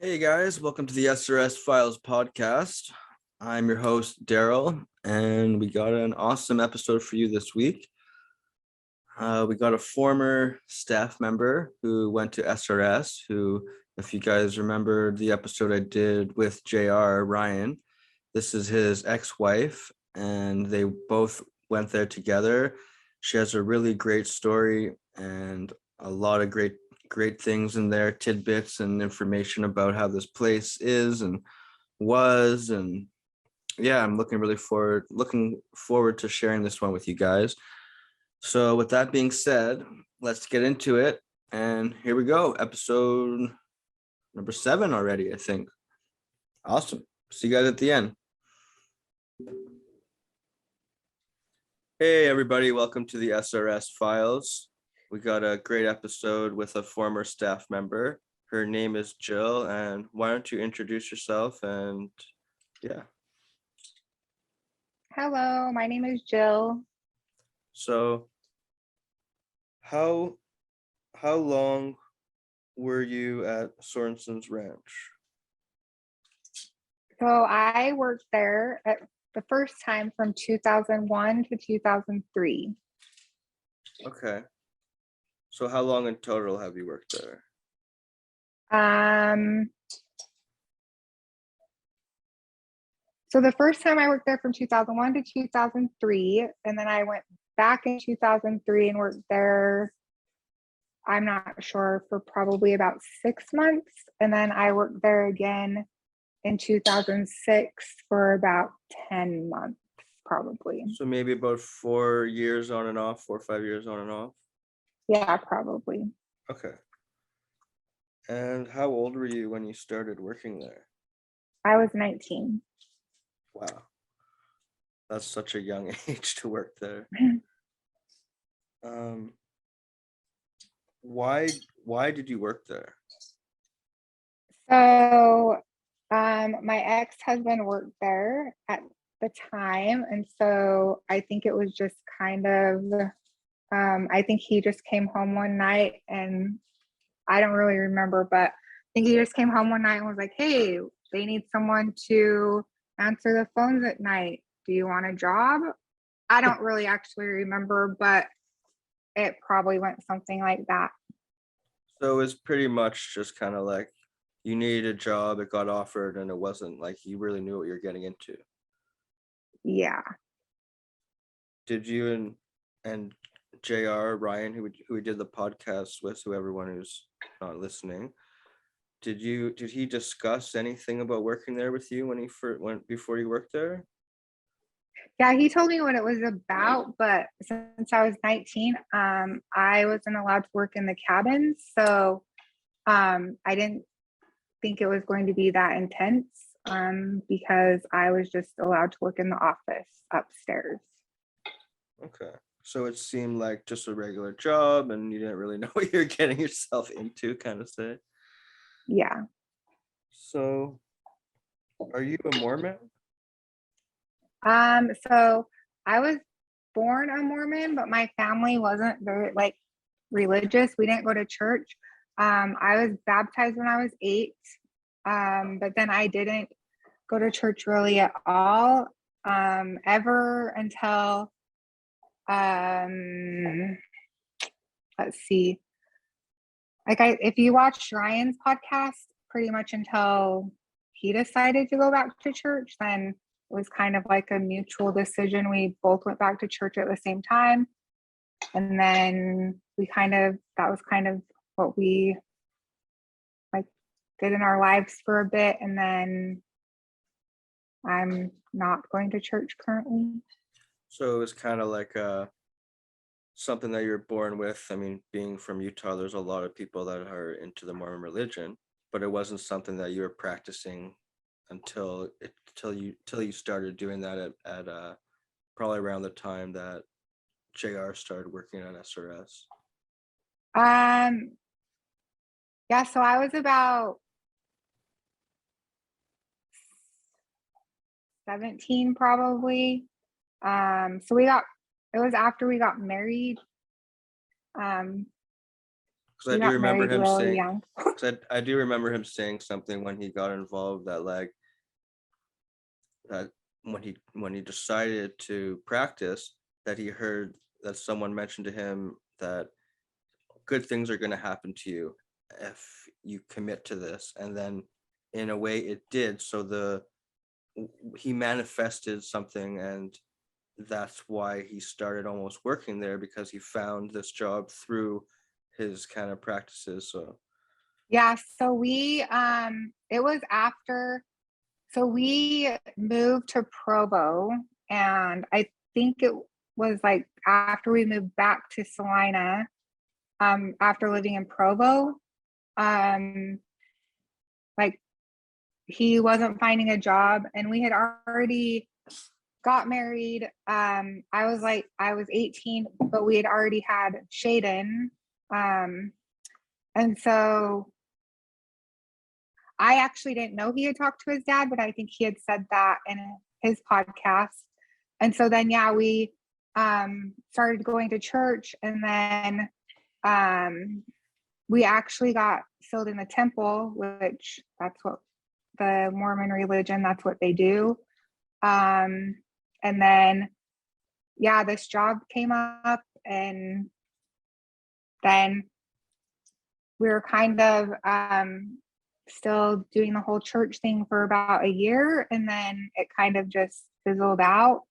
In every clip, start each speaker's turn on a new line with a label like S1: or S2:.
S1: Hey guys, welcome to the SRS Files podcast. I'm your host, Daryl, and we got an awesome episode for you this week. We got a former staff member who went to SRS, who, if you guys remember the episode I did with JR, Ryan, this is his ex-wife, and they both went there together. She has a really great story and a lot of great things in there, tidbits and information about how this place is and was. And yeah, I'm looking forward to sharing this one with you guys. So with that being said, let's get into it. And here we go. Episode number 7 already, I think. Awesome. See you guys at the end. Hey everybody, welcome to the SRS Files. We got a great episode with a former staff member. Her name is Jill, and why don't you introduce yourself? And yeah.
S2: Hello, my name is Jill.
S1: So how long were you at Sorensons Ranch?
S2: So I worked there at the first time from 2001 to 2003.
S1: Okay. So how long in total have you worked there?
S2: So the first time I worked there from 2001 to 2003, and then I went back in 2003 and worked there, I'm not sure, for probably about 6 months. And then I worked there again in 2006 for about 10 months, probably.
S1: So maybe about 4 years on and off, 4 or 5 years on and off?
S2: Yeah, probably.
S1: Okay. And how old were you when you started working there?
S2: I was 19.
S1: Wow. That's such a young age to work there. Why did you work there?
S2: So my ex-husband worked there at the time, and so I think it was just kind of I think he just came home one night, and I don't really remember, but I think he just came home one night and was like, hey, they need someone to answer the phones at night. Do you want a job? I don't really actually remember, but it probably went something like that.
S1: So it's pretty much just kind of like you needed a job, it got offered, and it wasn't like you really knew what you're getting into.
S2: Yeah.
S1: Did you and JR, Ryan, who we did the podcast with, who everyone who's not listening, did he discuss anything about working there with you when he went before you worked there?
S2: Yeah, he told me what it was about, but since I was 19, I wasn't allowed to work in the cabins, so I didn't think it was going to be that intense, because I was just allowed to work in the office upstairs.
S1: Okay, so it seemed like just a regular job, and you didn't really know what you're getting yourself into, kind of say.
S2: Yeah.
S1: So, are you a Mormon?
S2: So I was born a Mormon, but my family wasn't very religious. We didn't go to church. I was baptized when I was 8, but then I didn't go to church really at all, ever until let's see. If you watched Ryan's podcast, pretty much until he decided to go back to church, then it was kind of like a mutual decision. We both went back to church at the same time. And then that was kind of what we did in our lives for a bit. And then I'm not going to church currently.
S1: So it was kind of like something that you're born with. I mean, being from Utah, there's a lot of people that are into the Mormon religion, but it wasn't something that you were practicing until you started doing that at probably around the time that JR started working at SRS.
S2: Yeah, so I was about 17 probably. So it was after we got married.
S1: Because
S2: He
S1: I do
S2: got
S1: remember
S2: married
S1: him
S2: really
S1: saying,
S2: young.
S1: because I do remember him saying something when he got involved that like that when he decided to practice, that he heard that someone mentioned to him that good things are going to happen to you if you commit to this, and then in a way it did. So he manifested something, and that's why he started almost working there, because he found this job through his kind of practices. So
S2: Yeah, so it was after, so we moved to Provo, and I think it was like after we moved back to Salina, after living in Provo, um, like he wasn't finding a job, and we had already got married. I was 18, but we had already had Shaden. And so I actually didn't know he had talked to his dad, but I think he had said that in his podcast. And so then, yeah, we started going to church, and then we actually got filled in the temple, which that's what the Mormon religion, that's what they do. And then, yeah, this job came up, and then we were kind of still doing the whole church thing for about a year, and then it kind of just fizzled out.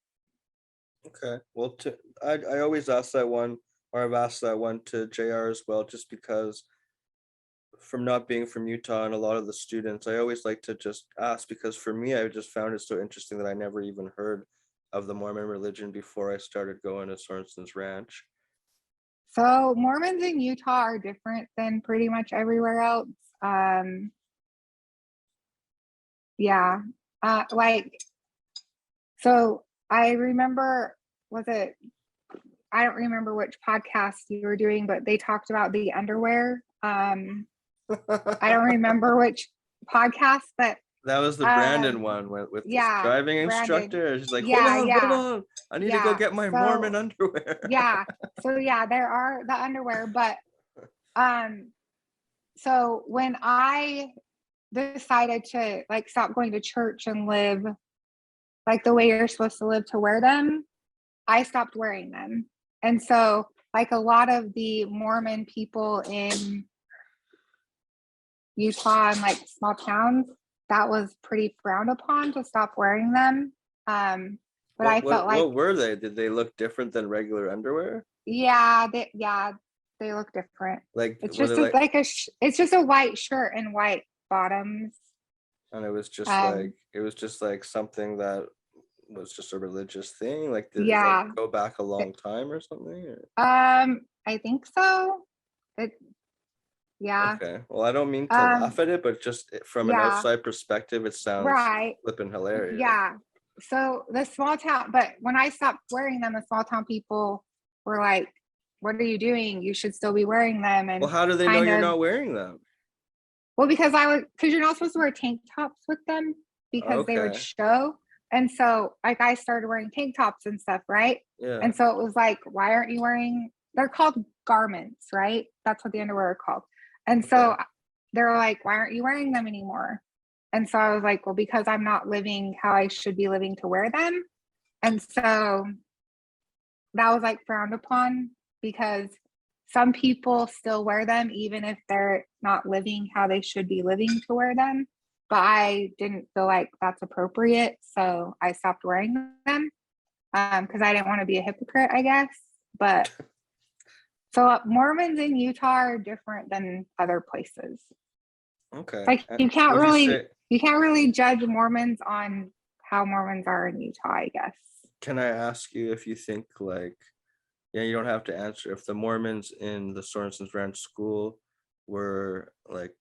S1: okay, well, I always ask that one, or I've asked that one to JR as well, just because from not being from Utah and a lot of the students, I always like to just ask, because for me, I just found it so interesting that I never even heard of the Mormon religion before I started going to Sorensons Ranch.
S2: So Mormons in Utah are different than pretty much everywhere else. Um, yeah, like, so I remember, was it, I don't remember which podcast you were doing, but they talked about the underwear. I don't remember which podcast, but
S1: That was the Brandon one with this
S2: yeah,
S1: driving
S2: Brandon.
S1: instructor. She's like,
S2: Yeah,
S1: hold
S2: yeah,
S1: on. I need to go
S2: yeah.
S1: get my Mormon
S2: So
S1: underwear.
S2: yeah, so yeah, there are the underwear, but um, so when I decided to like stop going to church and live like the way you're supposed to live to wear them, I stopped wearing them. And so like a lot of the Mormon people in Utah and like small towns, that was pretty frowned upon to stop wearing them. But I felt like,
S1: What were they? Did they look different than regular underwear?
S2: yeah, they look different.
S1: Like,
S2: It's
S1: were they
S2: just
S1: like,
S2: it's just a white shirt and white bottoms.
S1: and
S2: Um,
S1: it was just like something that was just a religious thing? Like, did it like
S2: yeah,
S1: go back a long time or something?
S2: I think so. It, yeah,
S1: Okay. Well, I don't mean to
S2: um,
S1: laugh at it, but just from an
S2: yeah,
S1: outside perspective, it sounds
S2: right,
S1: flipping hilarious.
S2: yeah. So the small town, but when I stopped wearing them, the small town people were like, "What are you doing? You should still be wearing them."
S1: Well,
S2: And
S1: how do they know
S2: kind
S1: you're
S2: of,
S1: not wearing them?
S2: well, because you're not supposed to wear tank tops with them because they would
S1: Okay.
S2: show. And so like I started wearing tank tops and stuff, right?
S1: Yeah.
S2: And so it was like, why aren't you wearing, they're called garments, right? That's what the underwear are called. And
S1: Okay.
S2: so they're like, why aren't you wearing them anymore? And so I was like, well, because I'm not living how I should be living to wear them. And so that was like frowned upon, because some people still wear them even if they're not living how they should be living to wear them. But I didn't feel like that's appropriate, so I stopped wearing them because I didn't want to be a hypocrite, I guess. But so Mormons in Utah are different than other places.
S1: Okay.
S2: Like
S1: Would you say,
S2: you can't really judge Mormons on how Mormons are in Utah, I guess.
S1: can I ask you if you think like, yeah, you don't have to answer, if the Mormons in the Sorensons Ranch school were like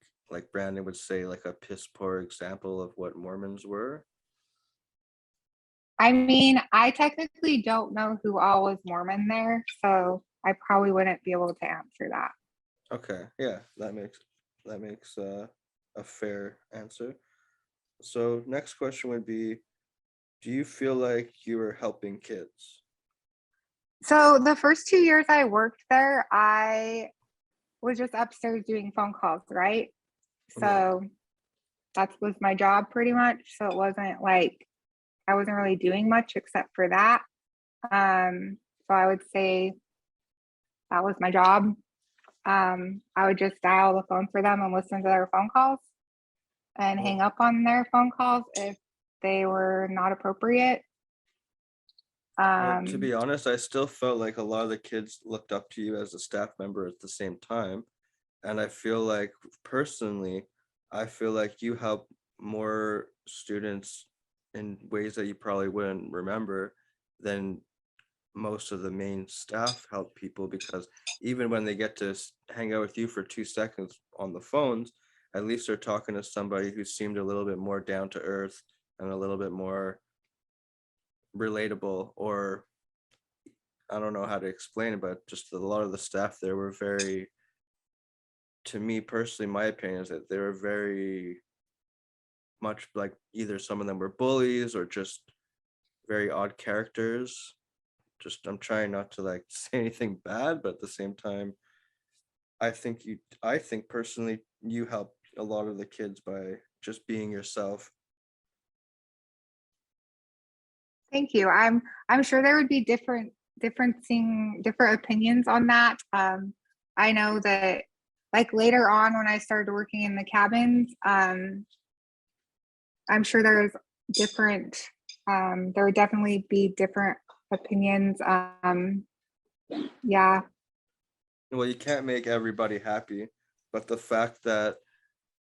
S1: Brandon would say, like a piss poor example of what Mormons were?
S2: I mean, I technically don't know who all was Mormon there, so I probably wouldn't be able to answer that.
S1: Okay, yeah, that makes a fair answer. So next question would be, do you feel like you were helping kids?
S2: So the first 2 years I worked there, I was just upstairs doing phone calls, right?
S1: Yeah.
S2: So that was my job pretty much. So it wasn't like I wasn't really doing much except for that. So I would say that was my job. I would just dial the phone for them and listen to their phone calls and
S1: Well,
S2: hang up on their phone calls if they were not appropriate.
S1: to be
S2: Um,
S1: honest, I still felt like a lot of the kids looked up to you as a staff member at the same time. And I feel like personally, I feel like you help more students in ways that you probably wouldn't remember than most of the main staff help people, because even when they get to hang out with you for 2 seconds on the phones, at least they're talking to somebody who seemed a little bit more down to earth and a little bit more relatable, or I don't know how to explain it, but just a lot of the staff there were very, to me personally, my opinion is that they were very much like either some of them were bullies or just very odd characters. Just I'm trying not to like say anything bad, but at the same time, I think personally you helped a lot of the kids by just being yourself.
S2: Thank you. I'm sure there would be different opinions on that. I know that like later on when I started working in the cabins, I'm sure there's different there would definitely be different opinions. Yeah.
S1: Well, you can't make everybody happy, but the fact that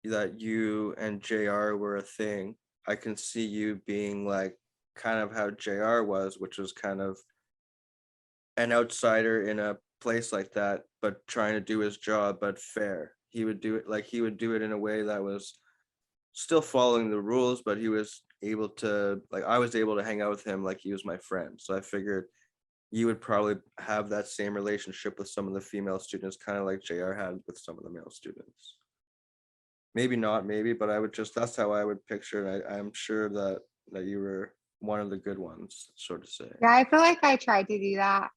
S1: you and JR were a thing, I can see you being like kind of how JR was, which was kind of an outsider in a place like that, but trying to do his job, but fair. He would do it in a way that was still following the rules, but he was able to, like, I was able to hang out with him like he was my friend. So I figured you would probably have that same relationship with some of the female students, kind of like JR had with some of the male students. Maybe not, maybe, but I would just, that's how I would picture it. I'm sure that you were one of the good ones, sort of say.
S2: Yeah, I feel like I tried to do that.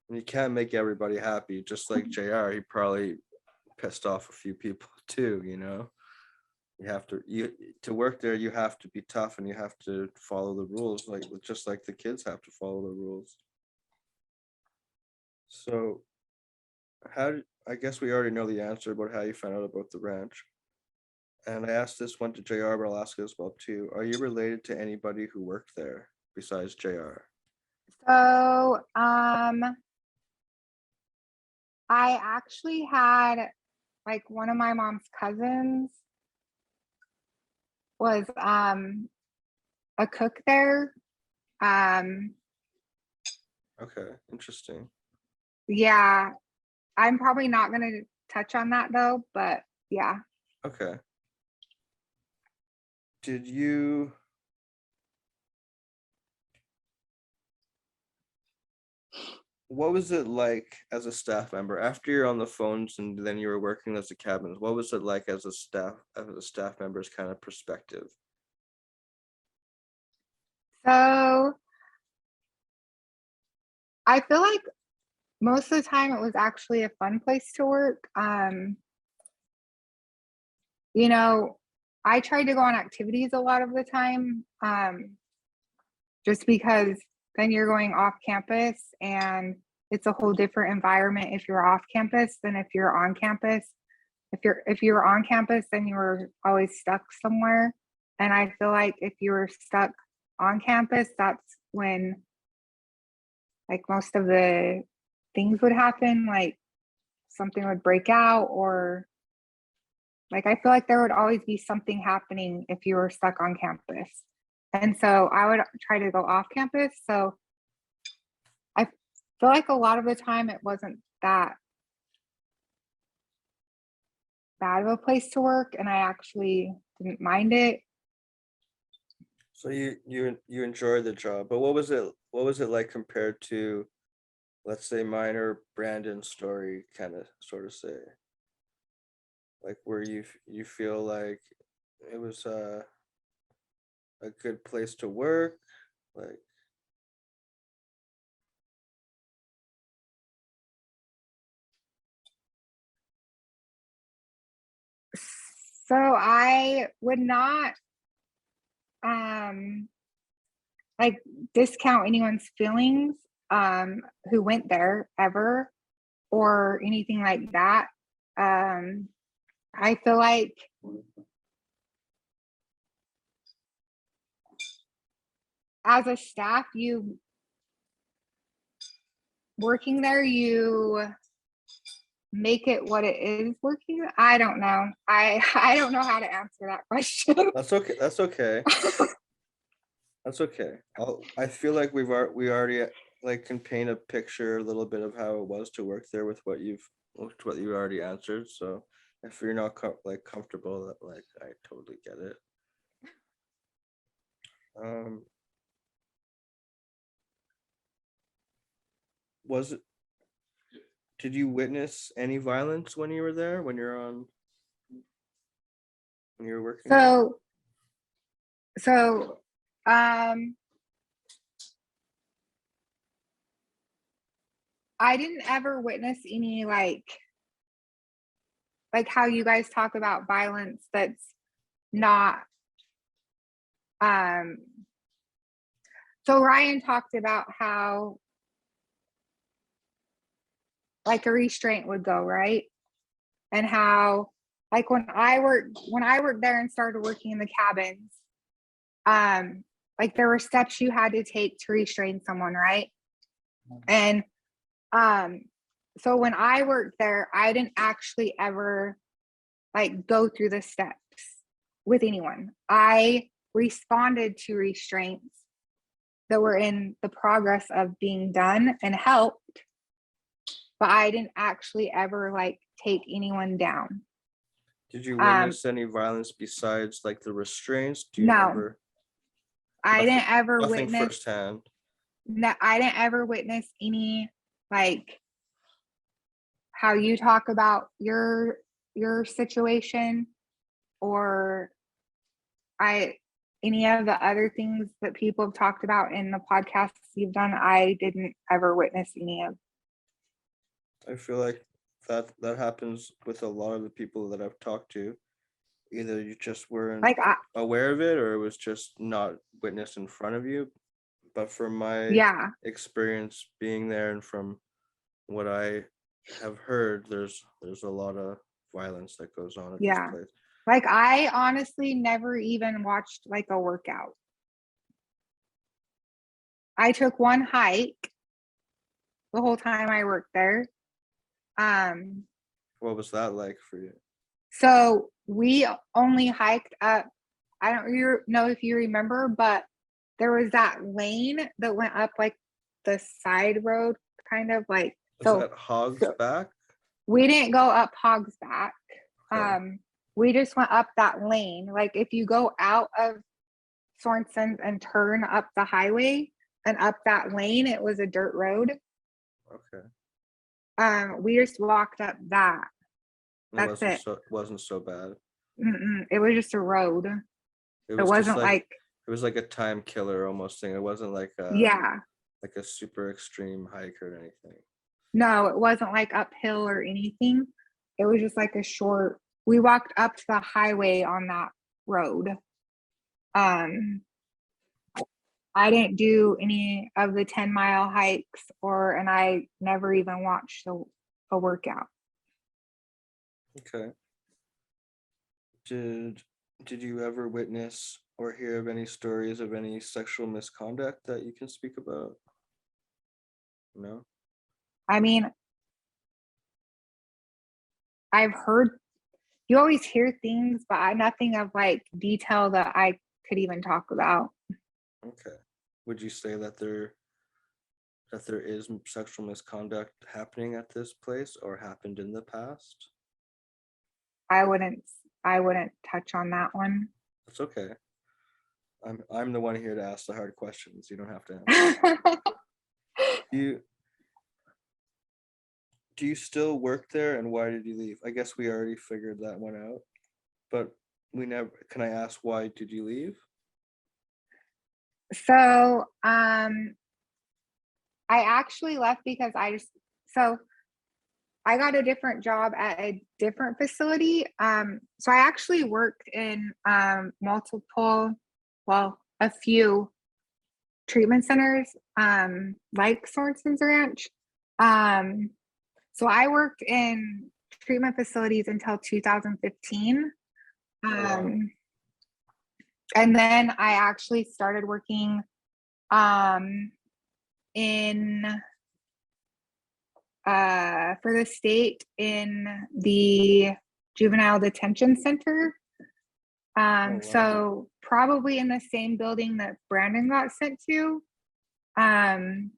S1: And you can't make everybody happy, just like JR. He probably pissed off a few people too, you know. You to work there, you have to be tough and you have to follow the rules, like just like the kids have to follow the rules. So I guess we already know the answer about how you found out about the ranch. And I asked this one to JR, but I'll ask it as well too. Are you related to anybody who worked there besides JR?
S2: So, I actually had like one of my mom's cousins was a cook there. Um,
S1: Okay, interesting.
S2: yeah, I'm probably not going to touch on that though, but yeah.
S1: Okay. Did you What was it like as a staff member after you're on the phones and then you were working as a cabin? What was it like as a staff member's kind of perspective?
S2: So I feel like most of the time it was actually a fun place to work. You know, I tried to go on activities a lot of the time, just because then you're going off campus and it's a whole different environment if you're off campus than if you're on campus. If you were on campus, then you were always stuck somewhere. And I feel like if you were stuck on campus, that's when like most of the things would happen, like something would break out, or like I feel like there would always be something happening if you were stuck on campus. And so I would try to go off campus. So I feel like a lot of the time it wasn't that bad of a place to work, and I actually didn't mind it.
S1: So you enjoyed the job, but what was it like compared to, let's say, mine or Brandon's story, kind of sort of say, like where you feel like it was a good place to work, like.
S2: So I would not like discount anyone's feelings who went there ever or anything like that. I feel like as a staff, you working there, you make it what it is working. I don't know. I don't know how to answer that question.
S1: That's okay. That's okay. That's okay. I feel like we already like can paint a picture a little bit of how it was to work there with what you already answered. So if you're not comfortable, that like I totally get it. Was it? Did you witness any violence when you were there? When you were working there?
S2: So I didn't ever witness any like how you guys talk about violence that's not so Ryan talked about how like a restraint would go, right? And how like when I worked there and started working in the cabins, like there were steps you had to take to restrain someone, right? And so when I worked there, I didn't actually ever like go through the steps with anyone. I responded to restraints that were in the progress of being done and helped, but I didn't actually ever like take anyone down.
S1: Did you witness any violence besides like the restraints? Do you
S2: No,
S1: remember?
S2: I didn't ever
S1: Nothing
S2: witness.
S1: firsthand.
S2: No, I didn't ever witness any like how you talk about your situation or any of the other things that people have talked about in the podcasts you've done. I didn't ever witness any of.
S1: I feel like that happens with a lot of the people that I've talked to. Either you just weren't
S2: Like
S1: aware of it or it was just not witnessed in front of you. But from my
S2: yeah,
S1: experience being there and from what I have heard, there's a lot of violence that goes on at this
S2: yeah.
S1: place.
S2: Like I honestly never even watched like a workout. I took one hike the whole time I worked there.
S1: What was that like for you?
S2: So we only hiked up. I don't know if you remember, but there was that lane that went up like the side road, kind of like.
S1: Was that Hog's Back?
S2: We didn't go up Hog's Back.
S1: Okay.
S2: We just went up that lane. Like if you go out of Sorensons and turn up the highway and up that lane, it was a dirt road.
S1: Okay.
S2: We just walked up that. That's it.
S1: It wasn't so bad.
S2: It was just a road. It wasn't like
S1: it was like a time killer almost thing. It wasn't like like a super extreme hike or anything.
S2: No, it wasn't like uphill or anything. It was just like a short. We walked up to the highway on that road. I didn't do any of the 10-mile hikes and I never even watched a workout.
S1: Okay. Did you ever witness or hear of any stories of any sexual misconduct that you can speak about? No.
S2: I mean, I've heard, you always hear things, but nothing of like detail that I could even talk about.
S1: Okay. Would you say that there is sexual misconduct happening at this place or happened in the past?
S2: I wouldn't touch on that one.
S1: That's okay. I'm the one here to ask the hard questions. You don't have to answer. Do you still work there, and why did you leave? I guess we already figured that one out, but we never. Can I ask why did you leave?
S2: So, I actually left because I got a different job at a different facility. So I actually worked in multiple, well, a few treatment centers, like Sorensons Ranch. So I worked in treatment facilities until 2015.
S1: Wow.
S2: And then I actually started working in for the state in the juvenile detention center.
S1: Wow.
S2: So probably in the same building that Brandon got sent to. I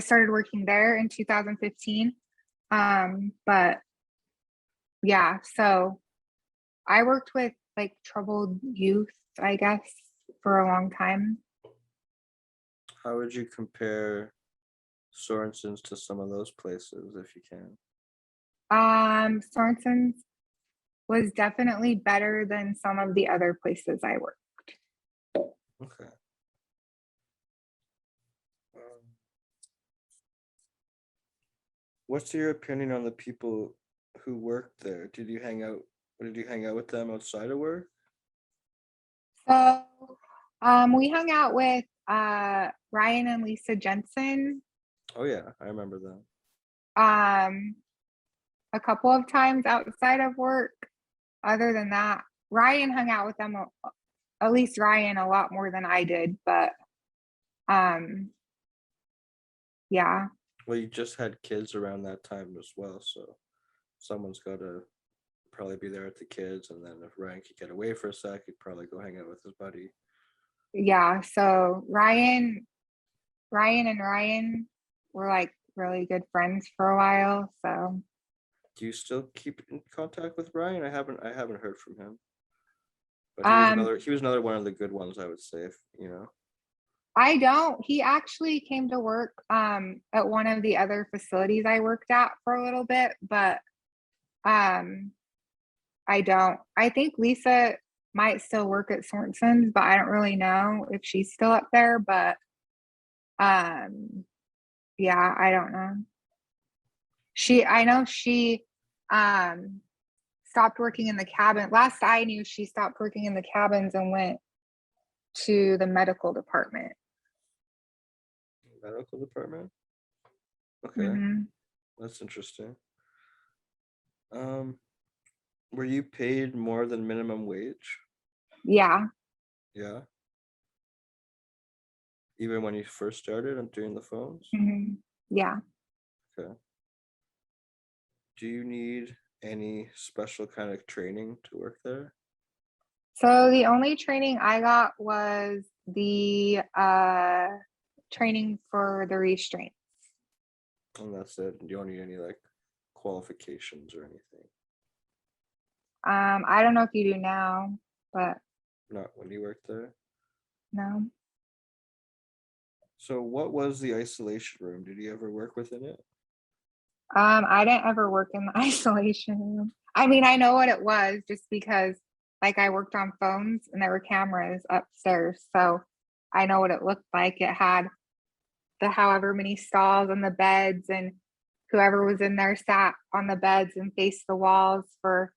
S2: started working there in 2015. But yeah, so I worked with like troubled youth, I guess, for a long time.
S1: How would you compare Sorenson's to some of those places, if you can?
S2: Sorenson's was definitely better than some of the other places I worked.
S1: Okay. What's your opinion on the people who worked there? Did you hang out? Did you hang out with them outside of work?
S2: So we hung out with Ryan and Lisa Jensen
S1: Oh yeah, I remember them.
S2: um, a couple of times outside of work. Other than that, Ryan hung out with them, at least Ryan, a lot more than I did. But um, yeah,
S1: Well, you just had kids around that time as well, so someone's got to probably be there with the kids, and then if Ryan could get away for a sec, he'd probably go hang out with his buddy.
S2: yeah. So Ryan and Ryan were like really good friends for a while. So
S1: Do you still keep in contact with Ryan? I haven't heard from him. But
S2: um,
S1: he was another one of the good ones, I would say, if you know.
S2: I don't. He actually came to work at one of the other facilities I worked at for a little bit, but um I don't. I think Lisa might still work at Sorenson's, but I don't really know if she's still up there, but um yeah, I don't know. I know she um stopped working in the cabin. Last I knew, she stopped working in the cabins and went to the medical department.
S1: Medical department? Okay,
S2: Hmm.
S1: that's interesting. Um, were you paid more than minimum wage?
S2: Yeah.
S1: Yeah. Even when you first started and doing the phones?
S2: Hmm. Yeah.
S1: Okay. Do you need any special kind of training to work there?
S2: So the only training I got was the training for the restraint.
S1: And that's it. You don't need any like qualifications or anything.
S2: I don't know if you do now, but
S1: Not when you worked there.
S2: no.
S1: So what was the isolation room? Did you ever work within it?
S2: I didn't ever work in the isolation room. I mean, I know what it was just because like I worked on phones and there were cameras upstairs. So I know what it looked like. It had the however many stalls and the beds, and whoever was in there sat on the beds and faced the walls for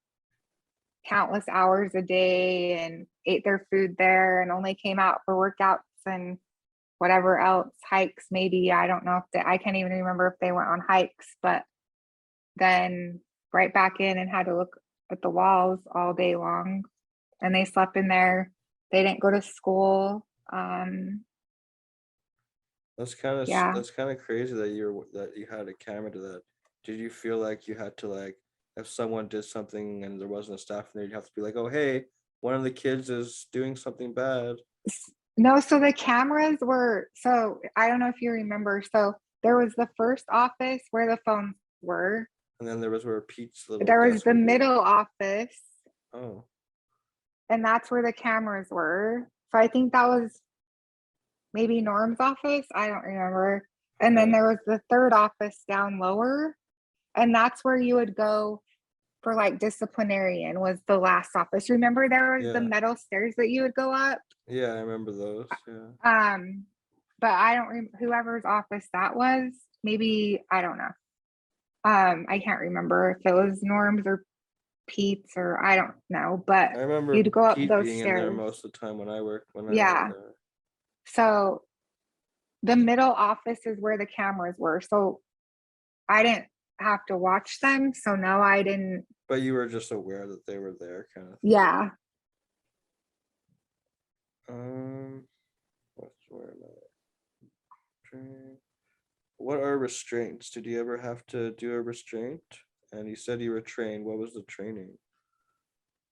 S2: countless hours a day and ate their food there and only came out for workouts and whatever else, hikes maybe. I don't know if I can't even remember if they went on hikes, but then right back in and had to look at the walls all day long. And they slept in there. They didn't go to school. Yeah.
S1: That's kind of crazy that you had a camera to that. Did you feel like you had to like if someone did something and there wasn't a staff in there, you'd have to be like, oh hey, one of the kids is doing something bad.
S2: No, so the cameras were, so I don't know if you remember. So there was the first office where the phones were.
S1: And then there was where Pete's little
S2: There was
S1: desk
S2: the
S1: would be.
S2: middle office,
S1: Oh,
S2: and that's where the cameras were. So I think that was maybe Norm's office. I don't remember. And then
S1: okay.
S2: there was the third office down lower, and that's where you would go for like disciplinarian was the last office. Remember there was the
S1: Yeah.
S2: metal stairs that you would go up?
S1: Yeah, I remember those. Yeah.
S2: But I don't remember whoever's office that was. Maybe I don't know. I can't remember if it was Norm's or Pete's or I don't know, but
S1: I remember
S2: you'd go up
S1: Pete
S2: those
S1: being in there
S2: stairs.
S1: most of the time when I worked
S2: Yeah.
S1: there.
S2: So the middle office is where the cameras were. So I didn't have to watch them. So no, I didn't.
S1: But you were just aware that they were there, kind of thing.
S2: Yeah.
S1: What are restraints? Did you ever have to do a restraint? And you said you were trained. What was the training?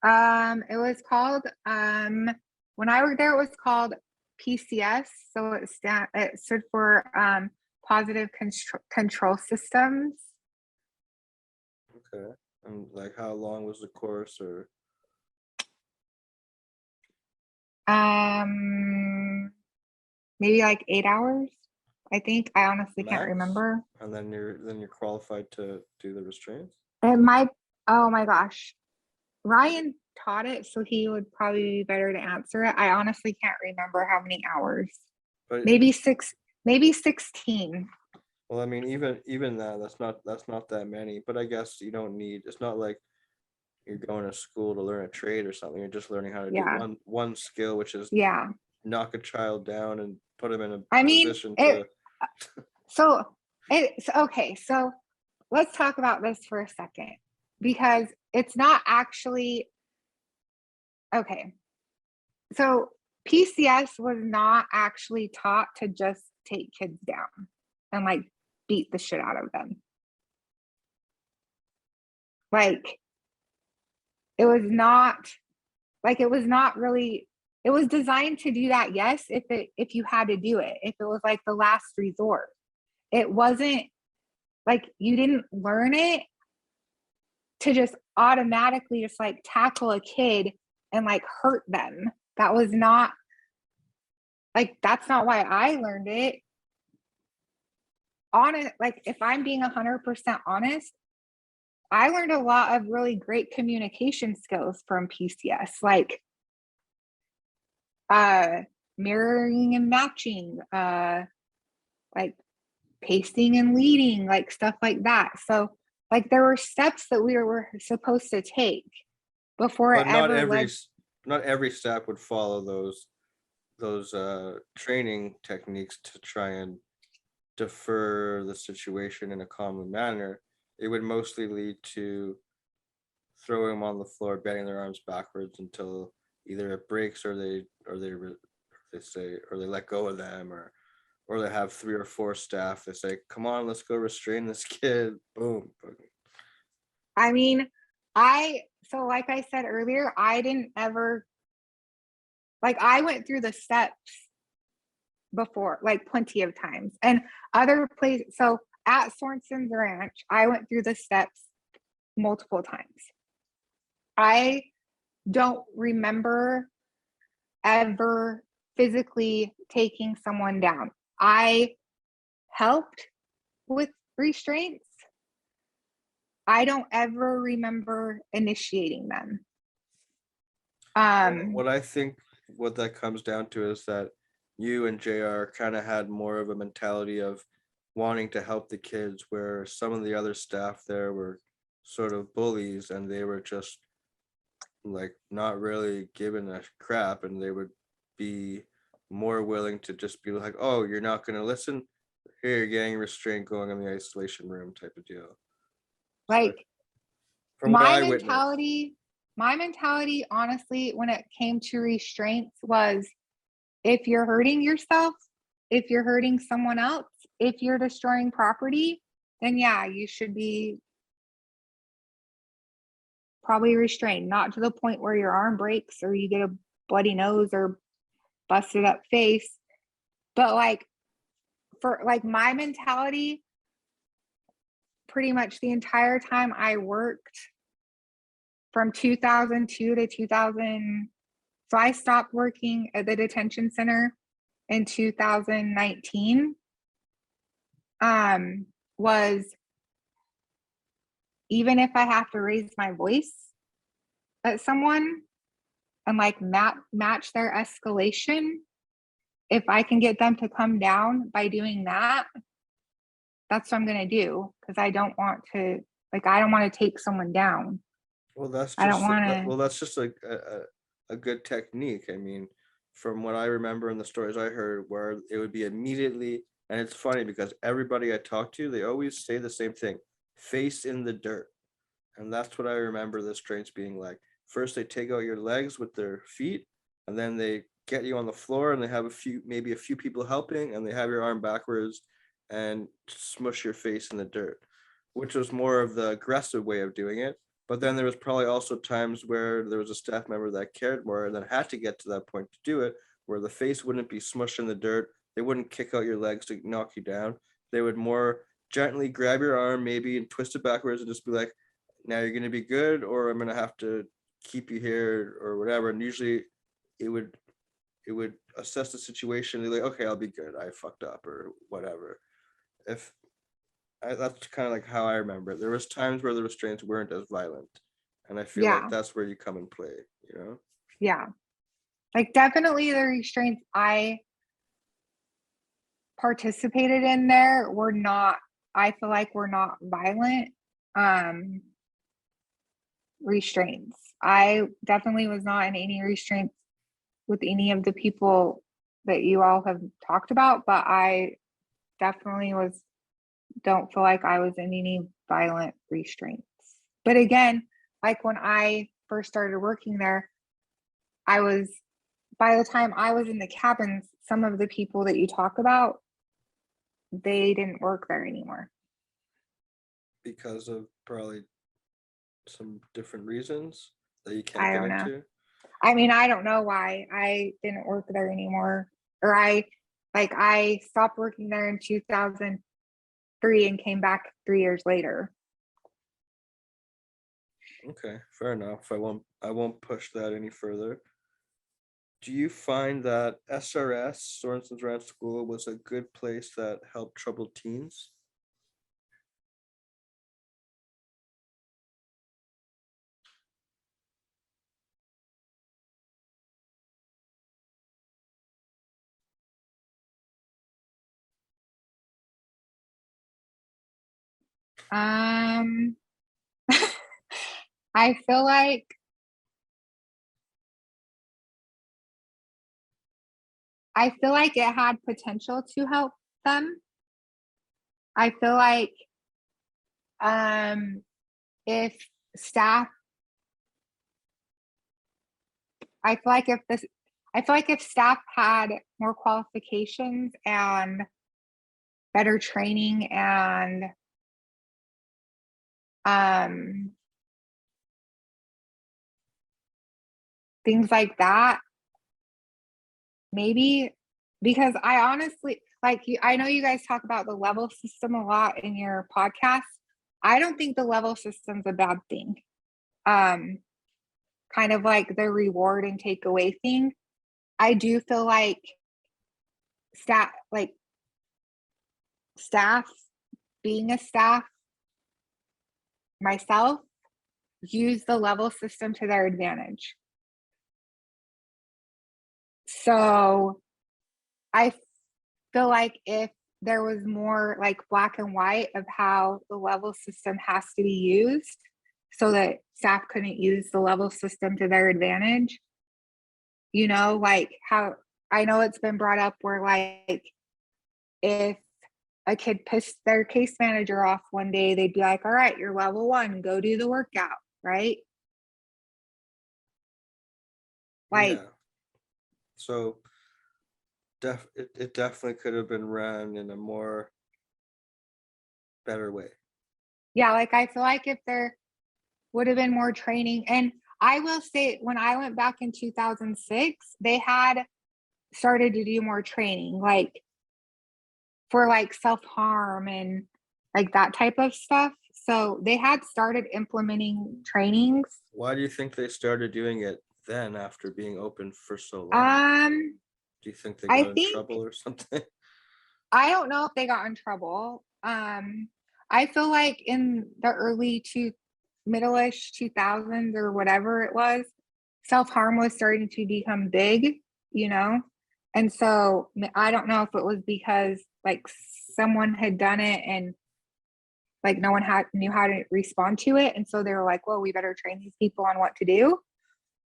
S2: It was called when I worked there, it was called PCS. So it stood for positive control systems.
S1: Okay. And like how long was the course or
S2: Maybe like 8 hours, I think. I honestly can't
S1: max?
S2: remember.
S1: And then you're qualified to do the restraints?
S2: It might, oh my gosh. Ryan taught it, so he would probably be better to answer it. I honestly can't remember how many hours.
S1: But
S2: Maybe 16.
S1: well, I mean, even that's not that many. But I guess you don't need. It's not like you're going to school to learn a trade or something. You're just learning how to do
S2: Yeah.
S1: one skill, which is
S2: Yeah.
S1: knock a child down and put him in a
S2: I mean,
S1: position to.
S2: it's okay. So let's talk about this for a second because it's not actually okay. So PCS was not actually taught to just take kids down and like beat the shit out of them. Like it was not really, it was designed to do that, yes, if you had to do it, if it was like the last resort. It wasn't like you didn't learn it to just automatically just like tackle a kid and like hurt them. That was not like, that's not why I learned it. Honest, like if I'm being 100% honest, I learned a lot of really great communication skills from PCS, like mirroring and matching, like pacing and leading, like stuff like that. So like there were steps that we were supposed to take before it
S1: But
S2: ever led.
S1: not every staff would follow those training techniques to try and defer the situation in a calm manner. It would mostly lead to throwing them on the floor, bending their arms backwards until either it breaks or they say or they let go of them or they have 3 or 4 staff. They say, "Come on, let's go restrain this kid." Boom.
S2: I mean, so like I said earlier, I didn't ever, like I went through the steps before, like plenty of times. And other places, so at Sorensons Ranch, I went through the steps multiple times. I don't remember ever physically taking someone down. I helped with restraints. I don't ever remember initiating them.
S1: What I think what that comes down to is that you and JR kind of had more of a mentality of wanting to help the kids, where some of the other staff there were sort of bullies and they were just like not really giving a crap, and they would be more willing to just be like, "Oh, you're not going to listen? Here, you're getting restraint going in the isolation room," type of deal.
S2: Like
S1: from what I witnessed.
S2: My mentality, honestly, when it came to restraints was if you're hurting yourself, if you're hurting someone else, if you're destroying property, then yeah, you should be probably restrained, not to the point where your arm breaks or you get a bloody nose or busted up face. But like for like my mentality, pretty much the entire time I worked from 2002 to 2000. So I stopped working at the detention center in 2019. Was even if I have to raise my voice at someone and like match their escalation, if I can get them to come down by doing that, that's what I'm going to do. Cause I don't want to, like, I don't want to take someone down.
S1: Well, that's
S2: I don't
S1: just
S2: want to.
S1: well, that's just like a good technique. I mean, from what I remember in the stories I heard, where it would be immediately, and it's funny because everybody I talk to, they always say the same thing: face in the dirt. And that's what I remember the restraints being like. First, they take out your legs with their feet, and then they get you on the floor, and they have maybe a few people helping, and they have your arm backwards and smush your face in the dirt, which was more of the aggressive way of doing it. But then there was probably also times where there was a staff member that cared more and then had to get to that point to do it, where the face wouldn't be smushed in the dirt. They wouldn't kick out your legs to knock you down. They would more gently grab your arm maybe and twist it backwards and just be like, now you're going to be good, or I'm going to have to keep you here or whatever. And usually it would assess the situation. They're like, okay, I'll be good. I fucked up or whatever. If that's kind of like how I remember it. There was times where the restraints weren't as violent, and I feel like
S2: Yeah.
S1: that's where you come and play, you know?
S2: Yeah. Like, definitely the restraints I participated in there were not, I feel like were not violent restraints. I definitely was not in any restraints with any of the people that you all have talked about, but I definitely don't feel like I was in any violent restraints. But again, like when I first started working there, by the time I was in the cabins, some of the people that you talk about, they didn't work there anymore.
S1: Because of probably some different reasons that you can't
S2: I
S1: get
S2: don't know.
S1: into.
S2: I mean, I don't know why I didn't work there anymore. Or I stopped working there in 2003 and came back 3 years later.
S1: Okay, fair enough. I won't push that any further. Do you find that SRS, Sorensons Ranch School, was a good place that helped troubled teens?
S2: Um, I feel like it had potential to help them. I feel like um if staff I feel like if staff had more qualifications and better training and um things like that, maybe, because I honestly, like, I know you guys talk about the level system a lot in your podcast. I don't think the level system's a bad thing. Um, Kind of like the reward and takeaway thing. I do feel like staff, like staff, being a staff myself, use the level system to their advantage. So I feel like if there was more like black and white of how the level system has to be used so that staff couldn't use the level system to their advantage, like how I know it's been brought up where, like, if a kid pissed their case manager off one day, they'd be like, all right, you're level 1, go do the workout, right? Like,
S1: Yeah. So it definitely could have been ran in a more better way.
S2: yeah, like I feel like if there would have been more training, and I will say when I went back in 2006, they had started to do more training, like for like self-harm and like that type of stuff. So they had started implementing trainings.
S1: Why do you think they started doing it then after being open for so long?
S2: Um,
S1: Do you think they
S2: I
S1: got in
S2: think
S1: trouble or something?
S2: I don't know if they got in trouble. I feel like in the middle-ish 2000s or whatever it was, self-harm was starting to become big, you know? And so I don't know if it was because like someone had done it and like no one knew how to respond to it. And so they were like, well, we better train these people on what to do,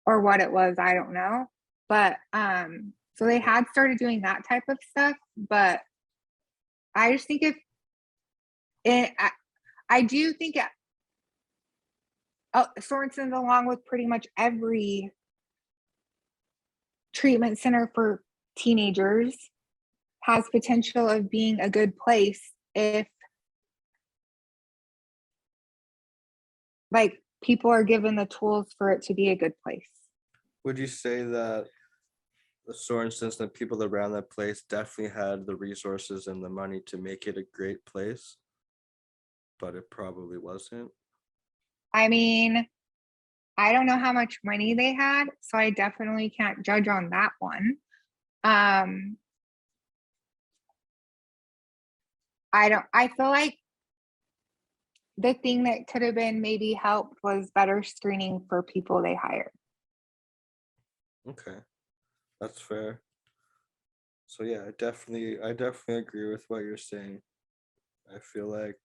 S2: or what it was, I don't know. But so they had started doing that type of stuff. But I just think if it, I do think Sorenson's, along with pretty much every treatment center for teenagers, has potential of being a good place if like people are given the tools for it to be a good place.
S1: Would you say that the Sorensons and the people around that place definitely had the resources and the money to make it a great place, but it probably wasn't?
S2: I mean, I don't know how much money they had, so I definitely can't judge on that one. I feel like the thing that could have been maybe helped was better screening for people they hired.
S1: Okay, that's fair. So yeah, I definitely agree with what you're saying. I feel like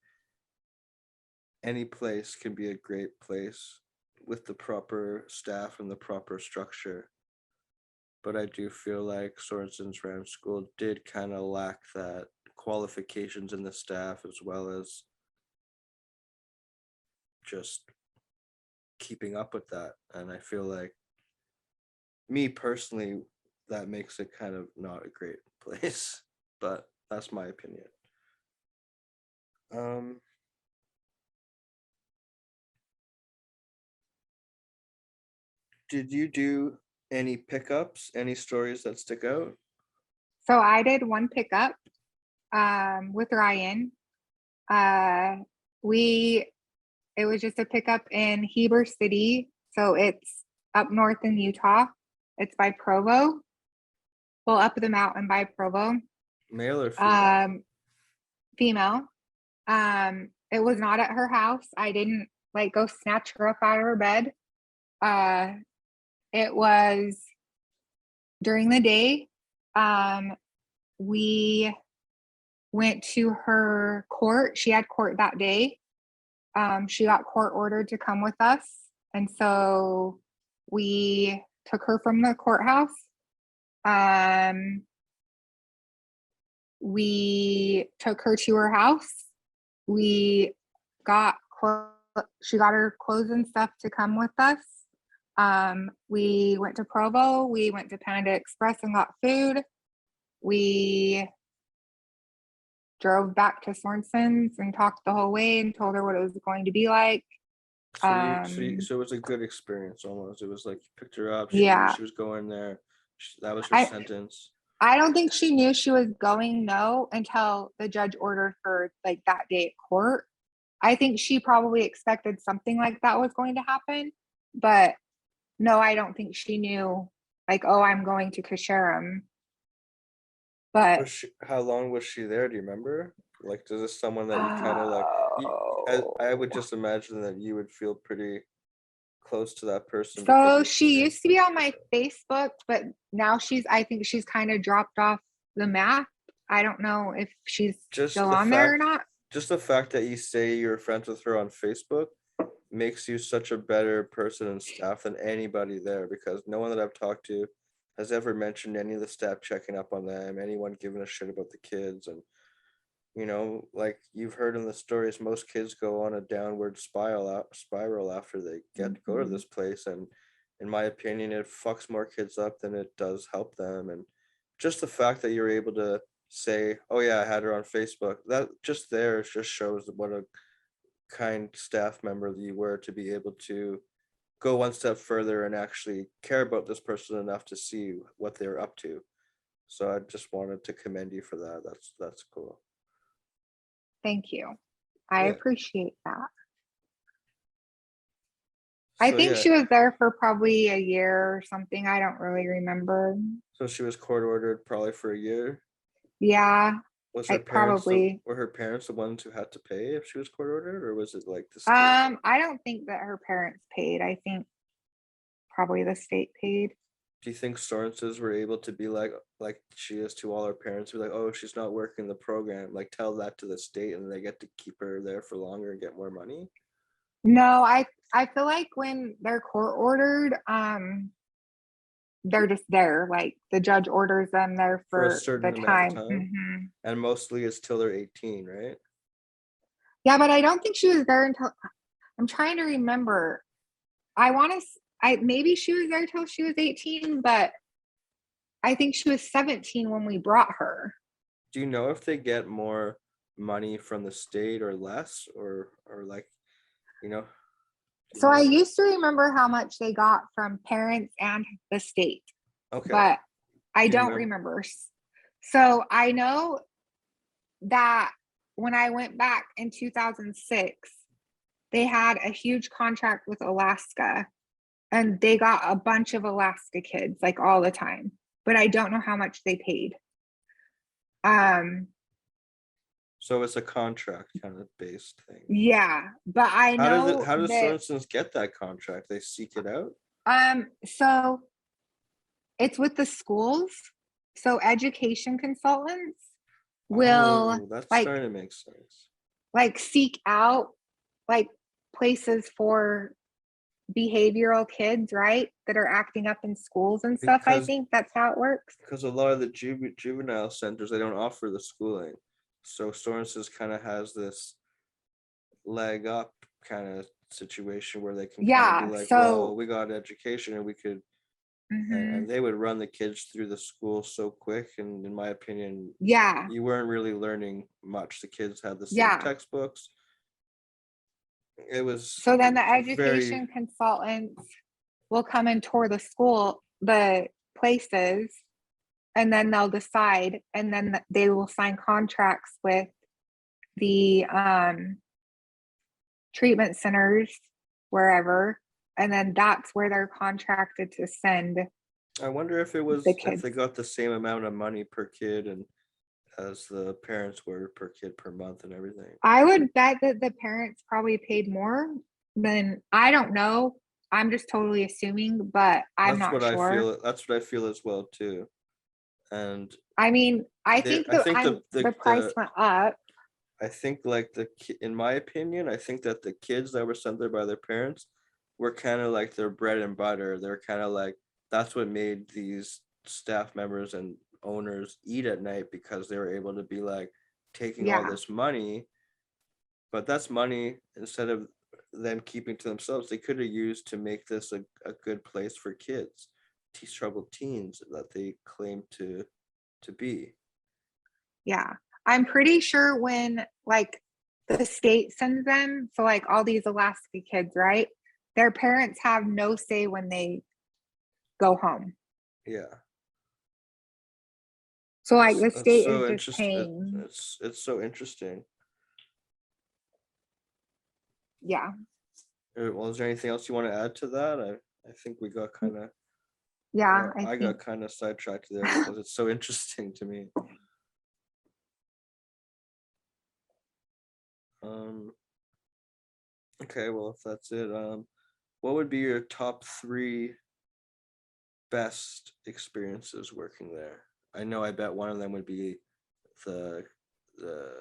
S1: any place can be a great place with the proper staff and the proper structure. But I do feel like Sorenson's Ranch School did kind of lack that qualifications in the staff, as well as just keeping up with that. And I feel like, me personally, that makes it kind of not a great place. But that's my opinion. Um, did you do any pickups? Any stories that stick out?
S2: So I did one pickup with Ryan. Uh, we It was just a pickup in Heber City, so it's up north in Utah. It's by Provo, well, up the mountain by Provo.
S1: Male or female?
S2: Female. It was not at her house. I didn't like go snatch her up out of her bed. Uh, it was during the day. We went to her court. She had court that day. She got court ordered to come with us. And so we took her from the courthouse. We took her to her house. We got she got her clothes and stuff to come with us. We went to Provo. We went to Panda Express and got food. We drove back to Sorenson's and talked the whole way and told her what it was going to be like.
S1: So it was a good experience almost. It was like you picked her up, she knew
S2: Yeah,
S1: she was going there. That was her
S2: I
S1: sentence.
S2: I don't think she knew she was going no until the judge ordered her like that day at court. I think she probably expected something like that was going to happen, but no, I don't think she knew like, oh, I'm going to Koosharem. But
S1: How long was she there? Do you remember? Like, is this someone that you kind of like? I would
S2: oh,
S1: just imagine that you would feel pretty close to that person because
S2: so
S1: you've seen
S2: she
S1: her.
S2: used to be on my Facebook, but now I think she's kind of dropped off the map. I don't know if she's
S1: Just
S2: still
S1: the
S2: on there or
S1: fact,
S2: not.
S1: just the fact that you say you're friends with her on Facebook makes you such a better person and staff than anybody there, because no one that I've talked to has ever mentioned any of the staff checking up on them, anyone giving a shit about the kids. And like you've heard in the stories, most kids go on a downward spiral after they get to go to
S2: Mhm.
S1: this place. And in my opinion, it fucks more kids up than it does help them. And just the fact that you're able to say, oh yeah, I had her on Facebook, that just there just shows what a kind staff member that you were, to be able to go one step further and actually care about this person enough to see what they're up to. So I just wanted to commend you for that. That's cool.
S2: Thank you. I
S1: Yeah.
S2: appreciate that. I
S1: So
S2: think
S1: yeah,
S2: she was there for probably a year or something. I don't really remember.
S1: so she was court ordered probably for a year.
S2: Yeah,
S1: Was her
S2: I
S1: parents the
S2: probably.
S1: were her parents the ones who had to pay if she was court ordered, or was it like the state?
S2: I don't think that her parents paid. I think probably the state paid.
S1: Do you think Sorensons were able to be like she is to all her parents, be like, oh, she's not working the program, like tell that to the state and they get to keep her there for longer and get more money?
S2: No, I feel like when they're court ordered, they're just there. Like the judge orders them there
S1: For a
S2: for the
S1: certain amount of
S2: time.
S1: time? And mostly it's till they're 18, right?
S2: Yeah, but I don't think she was there until, I'm trying to remember. I want to, I maybe she was there till she was 18, but I think she was 17 when we brought her.
S1: Do you know if they get more money from the state or less, or like, you know? Do you
S2: So I
S1: know?
S2: used to remember how much they got from parents and the state,
S1: Okay.
S2: but I
S1: Do you
S2: don't
S1: remember?
S2: remember. So I know that when I went back in 2006, they had a huge contract with Alaska and they got a bunch of Alaska kids like all the time, but I don't know how much they paid. Um,
S1: So it's a contract kind of based thing.
S2: yeah, but I know
S1: How does
S2: that
S1: Sorenson's get that contract? They seek it out?
S2: so it's with the schools. So education consultants will
S1: Oh, that's
S2: like
S1: starting to make sense.
S2: seek out like places for behavioral kids, right? That are acting up in schools and stuff. I
S1: Because
S2: think that's how it works.
S1: a lot of the juvenile centers, they don't offer the schooling. So Sorenson's kind of has this leg up kind of situation where they can kind of be
S2: Yeah.
S1: like, well,
S2: So,
S1: we got education and we could,
S2: mhm,
S1: and they would run the kids through the school so quick. And in my opinion,
S2: yeah,
S1: you weren't really learning much. The kids had the same
S2: yeah.
S1: textbooks. It was
S2: So then the
S1: very,
S2: education consultants will come and tour the school, the places, and then they'll decide, and then they will sign contracts with the treatment centers wherever, and then that's where they're contracted to send
S1: I wonder if it
S2: the
S1: was, if
S2: kids.
S1: they got the same amount of money per kid and as the parents were per kid per month and everything.
S2: I would bet that the parents probably paid more than, I don't know. I'm just totally assuming, but I'm
S1: That's
S2: not
S1: what I
S2: sure.
S1: feel. That's what I feel as well too. And
S2: I mean, I
S1: they,
S2: think
S1: I
S2: that
S1: think
S2: the price went up.
S1: I think like in my opinion, I think that the kids that were sent there by their parents were kind of like their bread and butter. They're kind of like, that's what made these staff members and owners eat at night, because they were able to be like taking all
S2: Yeah,
S1: this money, but that's money instead of them keeping to themselves, they could have used to make this a good place for kids, troubled teens that they claim to be.
S2: yeah. I'm pretty sure when like the state sends them, so like all these Alaska kids, right? Their parents have no say when they go home.
S1: Yeah.
S2: So like the
S1: That's
S2: state is
S1: so
S2: just
S1: interesting.
S2: paying.
S1: It's so interesting.
S2: Yeah.
S1: Well, is there anything else you want to add to that? I think we got kind of,
S2: Yeah,
S1: or
S2: I
S1: I got
S2: think.
S1: kind of sidetracked there because it's so interesting to me. Um, okay, well, if that's it, what would be your top three best experiences working there? I know, I bet one of them would be the the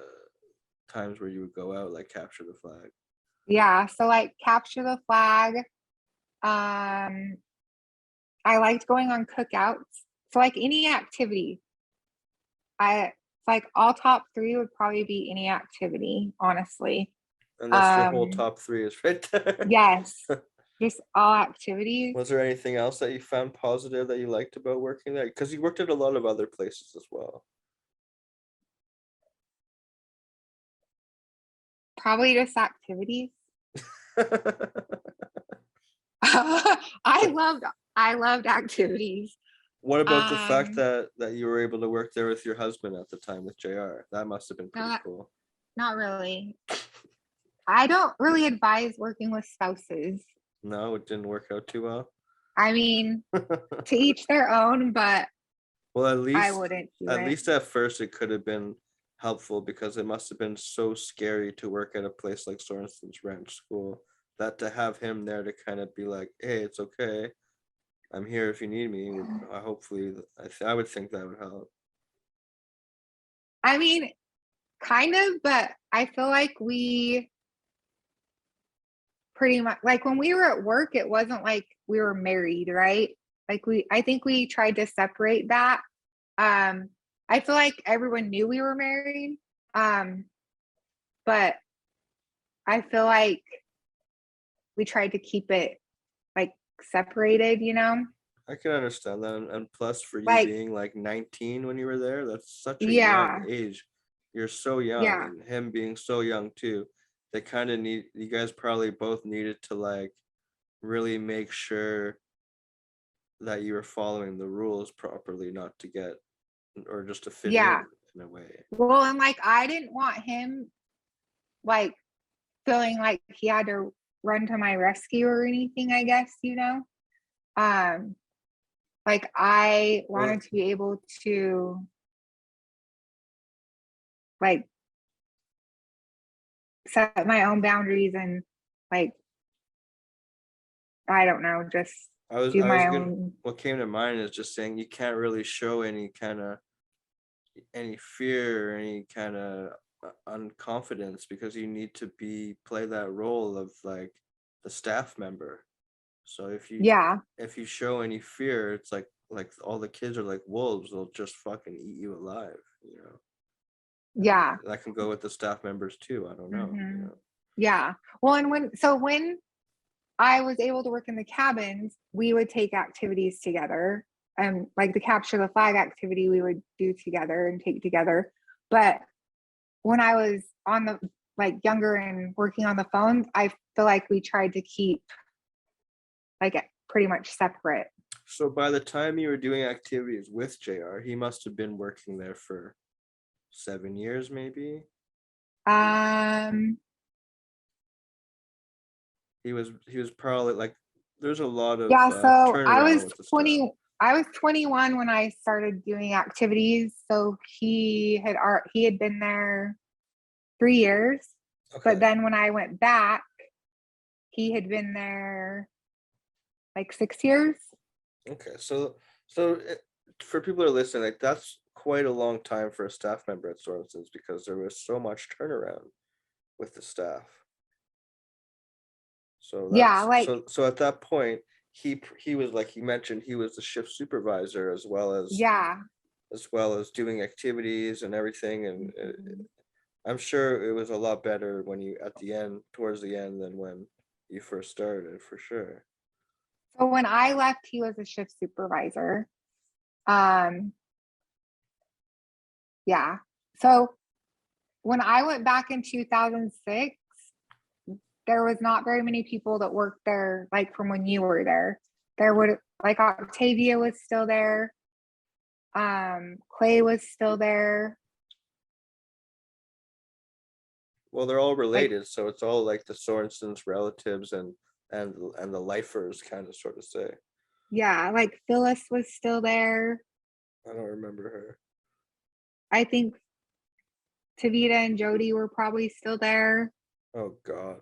S1: times where you would go out, like capture the flag.
S2: Yeah, so like capture the flag. Um, I liked going on cookouts. So like any activity. I like all top three would probably be any activity, honestly.
S1: And that's your whole
S2: Um,
S1: top three is right there.
S2: yes, just all activities.
S1: Was there anything else that you found positive that you liked about working there? Because you worked at a lot of other places as well.
S2: Probably just activities. I loved I loved activities.
S1: What about the fact
S2: Um,
S1: that you were able to work there with your husband at the time with JR? That must have been pretty
S2: not
S1: cool.
S2: not really. I don't really advise working with spouses.
S1: No, it didn't work out too well.
S2: I mean, to each their own, but
S1: Well,
S2: I wouldn't do
S1: at
S2: it.
S1: least at first it could have been helpful, because it must have been so scary to work at a place like Sorensons Ranch School, that to have him there to kind of be like, hey, it's okay. I'm here if you need me. Hopefully, I would think that would help.
S2: I mean, kind of, but I feel like we pretty much, like when we were at work, it wasn't like we were married, right? Like I think we tried to separate that. I feel like everyone knew we were married. But I feel like we tried to keep it like separated,
S1: I can understand that, and plus for you
S2: like,
S1: being like 19 when you were there, that's such a young
S2: yeah,
S1: age. You're so young,
S2: yeah,
S1: and him being so young too. They kind of need you guys probably both needed to like really make sure that you were following the rules properly, not to get or just to fit
S2: yeah.
S1: in a way.
S2: Well, and like I didn't want him like feeling like he had to run to my rescue or anything, I guess, Um, like I
S1: Well,
S2: wanted to be able to like set my own boundaries and like I don't know, just do
S1: I was
S2: my
S1: gonna.
S2: own.
S1: What came to mind is just saying you can't really show any kind of any fear or any kind of unconfidence because you need to play that role of like the staff member. So
S2: Yeah,
S1: if you show any fear, it's like all the kids are like wolves, they'll just fucking eat you alive, you know. And
S2: yeah.
S1: that can go with the staff members too. I don't know, you
S2: Hmm.
S1: know.
S2: Yeah. Well, and when I was able to work in the cabins, we would take activities together. And like the capture the flag activity, we would do together and take together. But when I was on the like younger and working on the phones, I feel like we tried to keep like pretty much separate.
S1: So by the time you were doing activities with JR, he must have been working there for 7 years, maybe.
S2: Um,
S1: He was probably like there's a lot of
S2: yeah, so
S1: turnaround with the staff.
S2: I was 21 when I started doing activities. So he had been there 3 years. But
S1: Okay.
S2: then when I went back, he had been there like 6 years.
S1: Okay. For people that are listening, like that's quite a long time for a staff member at Sorensons because there was so much turnaround with the staff. So
S2: Yeah,
S1: that's
S2: like,
S1: so at that point he was like he mentioned he was the shift supervisor
S2: yeah.
S1: as well as doing activities and everything, and
S2: Mhm.
S1: I'm sure it was a lot better when you at the end towards the end than when you first started for sure.
S2: So when I left, he was a shift supervisor. Um, yeah. So when I went back in 2006, there was not very many people that worked there, like from when you were there. There would like Octavia was still there. Clay was still there.
S1: Well, they're all
S2: Like,
S1: related, so it's all like the Sorensons relatives and the lifers kind of sort of say.
S2: yeah, like Phyllis was still there.
S1: I don't remember her.
S2: I think Tavita and Jody were probably still there.
S1: Oh God,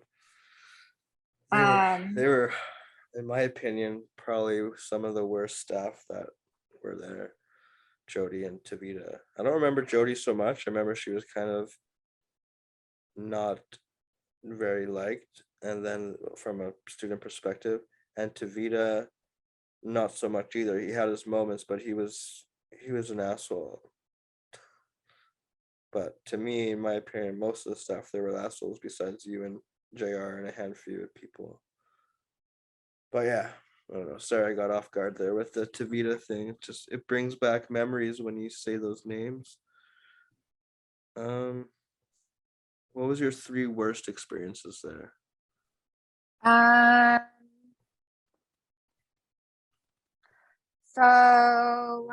S1: they were
S2: Um,
S1: they were, in my opinion, probably some of the worst staff that were there. Jody and Tavita. I don't remember Jody so much. I remember she was kind of not very liked, and then from a student perspective, and Tavita, not so much either. He had his moments, but he was an asshole. But to me, in my opinion, most of the stuff they were assholes besides you and JR and a handful of people. But yeah, I don't know. Sorry, I got off guard there with the Tavita thing. It brings back memories when you say those names. Um, what was your three worst experiences there?
S2: um, so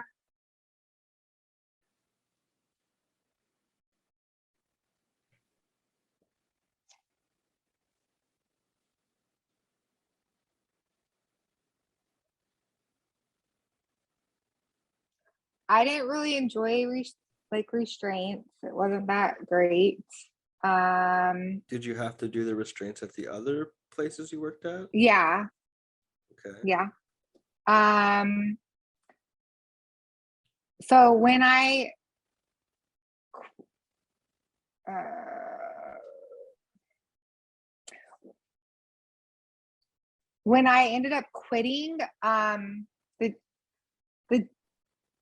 S2: I didn't really enjoy like restraints. It wasn't that great. Um,
S1: Did you have to do the restraints at the other places you worked at?
S2: yeah,
S1: Okay.
S2: yeah. So uh, when I ended up quitting, the the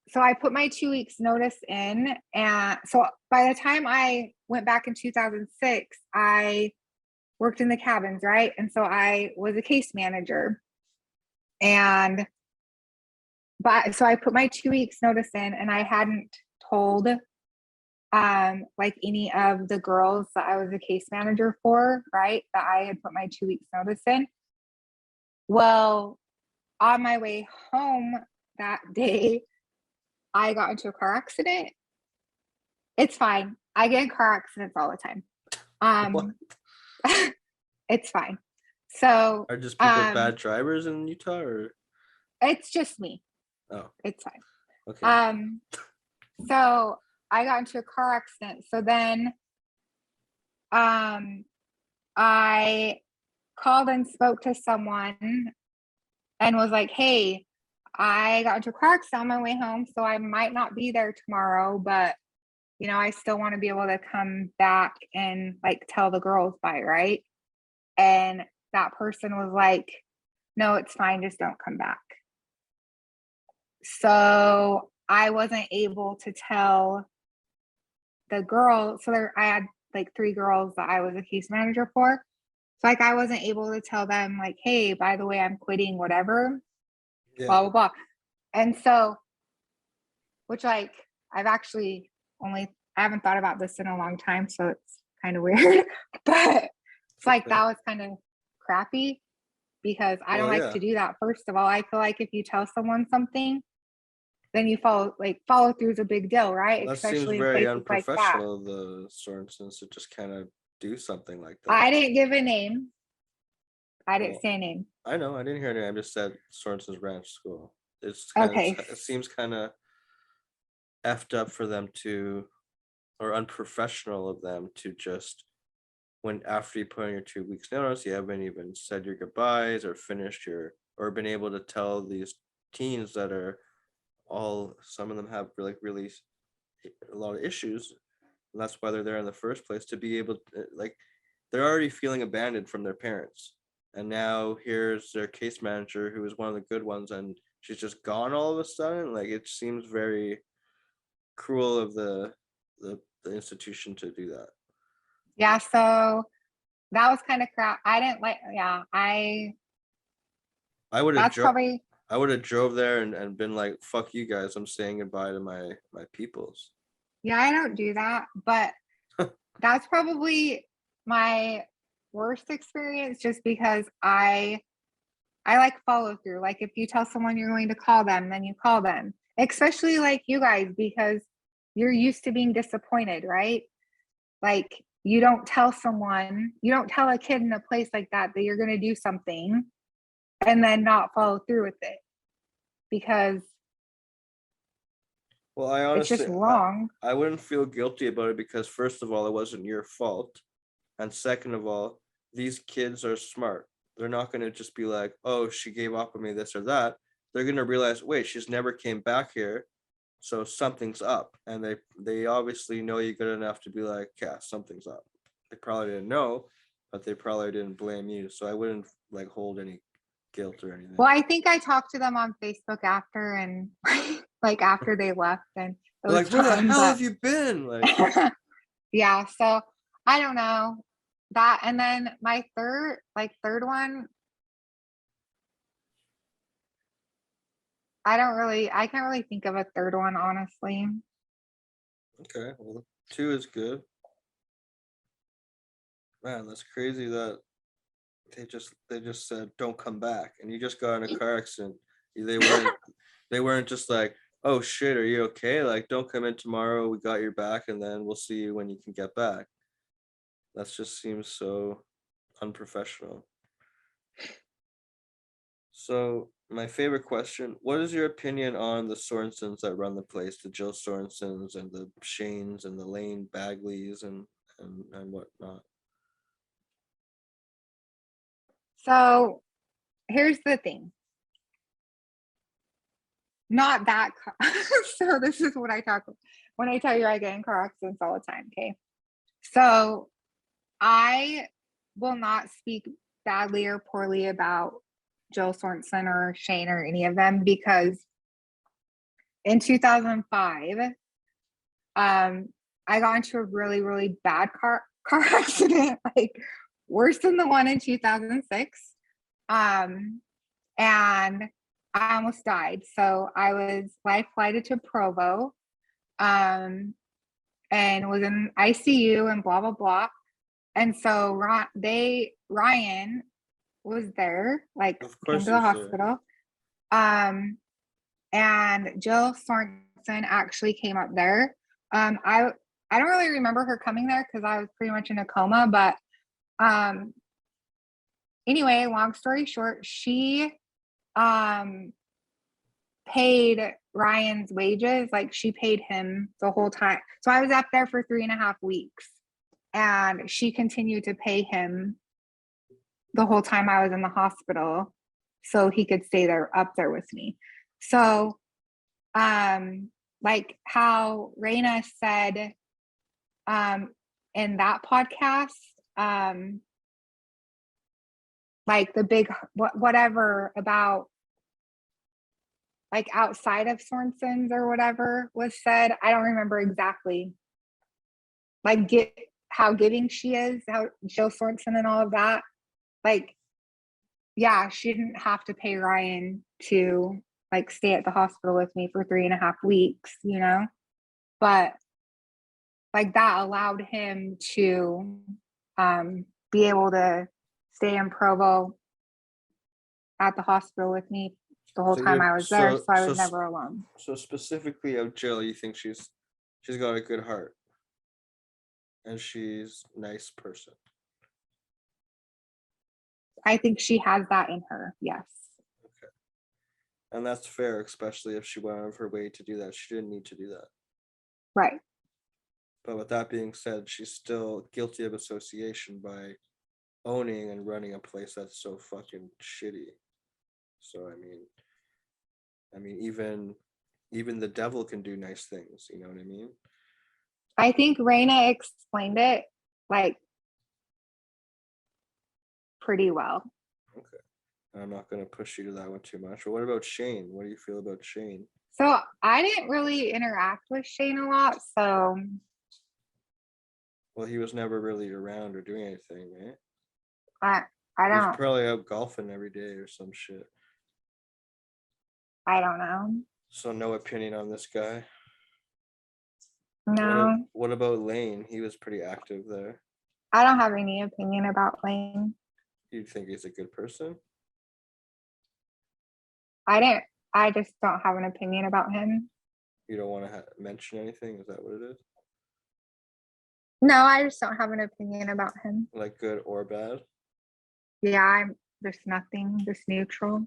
S2: so I put my 2 weeks notice in, and so by the time I went back in 2006, I worked in the cabins, right? And so I was a case manager, and so I put my 2 weeks notice in, and I hadn't told like any of the girls that I was a case manager for, right? That I had put my 2 weeks notice in. Well, on my way home that day, I got into a car accident. It's fine. I get in car accidents all the time. It's fine. So
S1: Are just people bad drivers in Utah, or
S2: it's just me.
S1: oh,
S2: It's fine.
S1: okay.
S2: So I got into a car accident. So then I called and spoke to someone and was like, hey, I got into a car accident on my way home, so I might not be there tomorrow, but I still want to be able to come back and like tell the girls bye, right? And that person was like, no, it's fine, just don't come back. So I wasn't able to tell the girls. So I had like 3 girls that I was a case manager for. So like I wasn't able to tell them like, hey, by the way, I'm quitting, whatever, blah, blah, blah. And so, which like I've actually I haven't thought about this in a long time, so it's kind of weird. But it's like that was kind of crappy because I don't like to do that. First of all, I feel like if you tell someone something, then you follow through is a big deal, right?
S1: That
S2: Especially
S1: seems
S2: in
S1: very
S2: places like that.
S1: unprofessional of the Sorensons to just kind of do something like that.
S2: I didn't give a name. I didn't say a name.
S1: I know, I didn't hear a name. I just said Sorensons Ranch School.
S2: Okay.
S1: It seems kind of effed up for them to, or unprofessional of them to just, when after you put in your 2 weeks notice, you haven't even said your goodbyes or finished or been able to tell these teens that are some of them have really a lot of issues, and that's why they're there in the first place, to be able to, like, they're already feeling abandoned from their parents, and now here's their case manager who is one of the good ones, and she's just gone all of a sudden. Like, it seems very cruel of the institution to do that.
S2: Yeah, so that was kind of crap. I didn't like, yeah,
S1: I would have
S2: that's probably,
S1: I would have drove there and been like, fuck you guys, I'm saying goodbye to my peoples.
S2: yeah, I don't do that, but that's probably my worst experience just because I like follow through. Like if you tell someone you're going to call them, then you call them. Especially like you guys, because you're used to being disappointed, right? Like you don't tell a kid in a place like that you're going to do something and then not follow through with it because
S1: Well, I
S2: it's just
S1: honestly,
S2: wrong.
S1: I wouldn't feel guilty about it because, first of all, it wasn't your fault. And second of all, these kids are smart. They're not going to just be like, oh, she gave up on me, this or that. They're going to realize, wait, she's never came back here. So something's up. And they obviously know you good enough to be like, yeah, something's up. They probably didn't know, but they probably didn't blame you. So I wouldn't like hold any guilt or anything.
S2: Well, I think I talked to them on Facebook after and like after they left, and it was
S1: like, where the
S2: fun,
S1: hell
S2: but
S1: have you been? Like,
S2: yeah, so I don't know that. And then my third one, I can't really think of a third one, honestly.
S1: okay, well, 2 is good. Man, that's crazy that they just said don't come back, and you just got in a car accident. They weren't just like, oh shit, are you okay? Like, don't come in tomorrow. We got your back, and then we'll see you when you can get back. That just seems so unprofessional. So my favorite question: what is your opinion on the Sorensons that run the place, the Jill Sorensons and the Shanes and the Lane Bagleys and whatnot?
S2: So here's the thing. not that so this is what I talk when I tell you I get in car accidents all the time. Okay, so I will not speak badly or poorly about Jill Sorensen or Shane or any of them, because in 2005 I got into a really, really bad car accident, like worse than the one in 2006. And I almost died. So I was life flighted to Provo, and was in ICU and blah, blah, blah. And so Ryan was there, like
S1: Of
S2: came
S1: course
S2: to the
S1: he's there.
S2: hospital. And Jill Sorensen actually came up there. I don't really remember her coming there because I was pretty much in a coma, but anyway, long story short, she paid Ryan's wages, like she paid him the whole time. So I was up there for 3.5 weeks, and she continued to pay him the whole time I was in the hospital so he could stay there up there with me. So like how Raina said in that podcast, like the big whatever about like outside of Sorensons or whatever was said. I don't remember exactly. Like how giving she is, how Jill Sorensen and all of that. Like, yeah, she didn't have to pay Ryan to like stay at the hospital with me for 3.5 weeks, you know, but like that allowed him to be able to stay in Provo at the hospital with me the whole time I was there, so I was never alone.
S1: So specifically of Jill, you think she's got a good heart and she's a nice person.
S2: I think she has that in her, yes.
S1: Okay. And that's fair, especially if she went out of her way to do that. She didn't need to do that.
S2: Right.
S1: But with that being said, she's still guilty of association by owning and running a place that's so fucking shitty. So I mean, even the devil can do nice things. You know what I mean?
S2: I think Raina explained it like pretty well.
S1: Okay. I'm not going to push you to that one too much. But what about Shane? What do you feel about Shane?
S2: So I didn't really interact with Shane a lot. So.
S1: Well, he was never really around or doing anything, right?
S2: I don't.
S1: He's probably out golfing every day or some shit.
S2: I don't know.
S1: So no opinion on this guy.
S2: No.
S1: What about Lane? He was pretty active there.
S2: I don't have any opinion about Lane.
S1: You think he's a good person?
S2: I just don't have an opinion about him.
S1: You don't want to mention anything? Is that what it is?
S2: No, I just don't have an opinion about him.
S1: Like good or bad?
S2: Yeah, I'm just nothing, just neutral.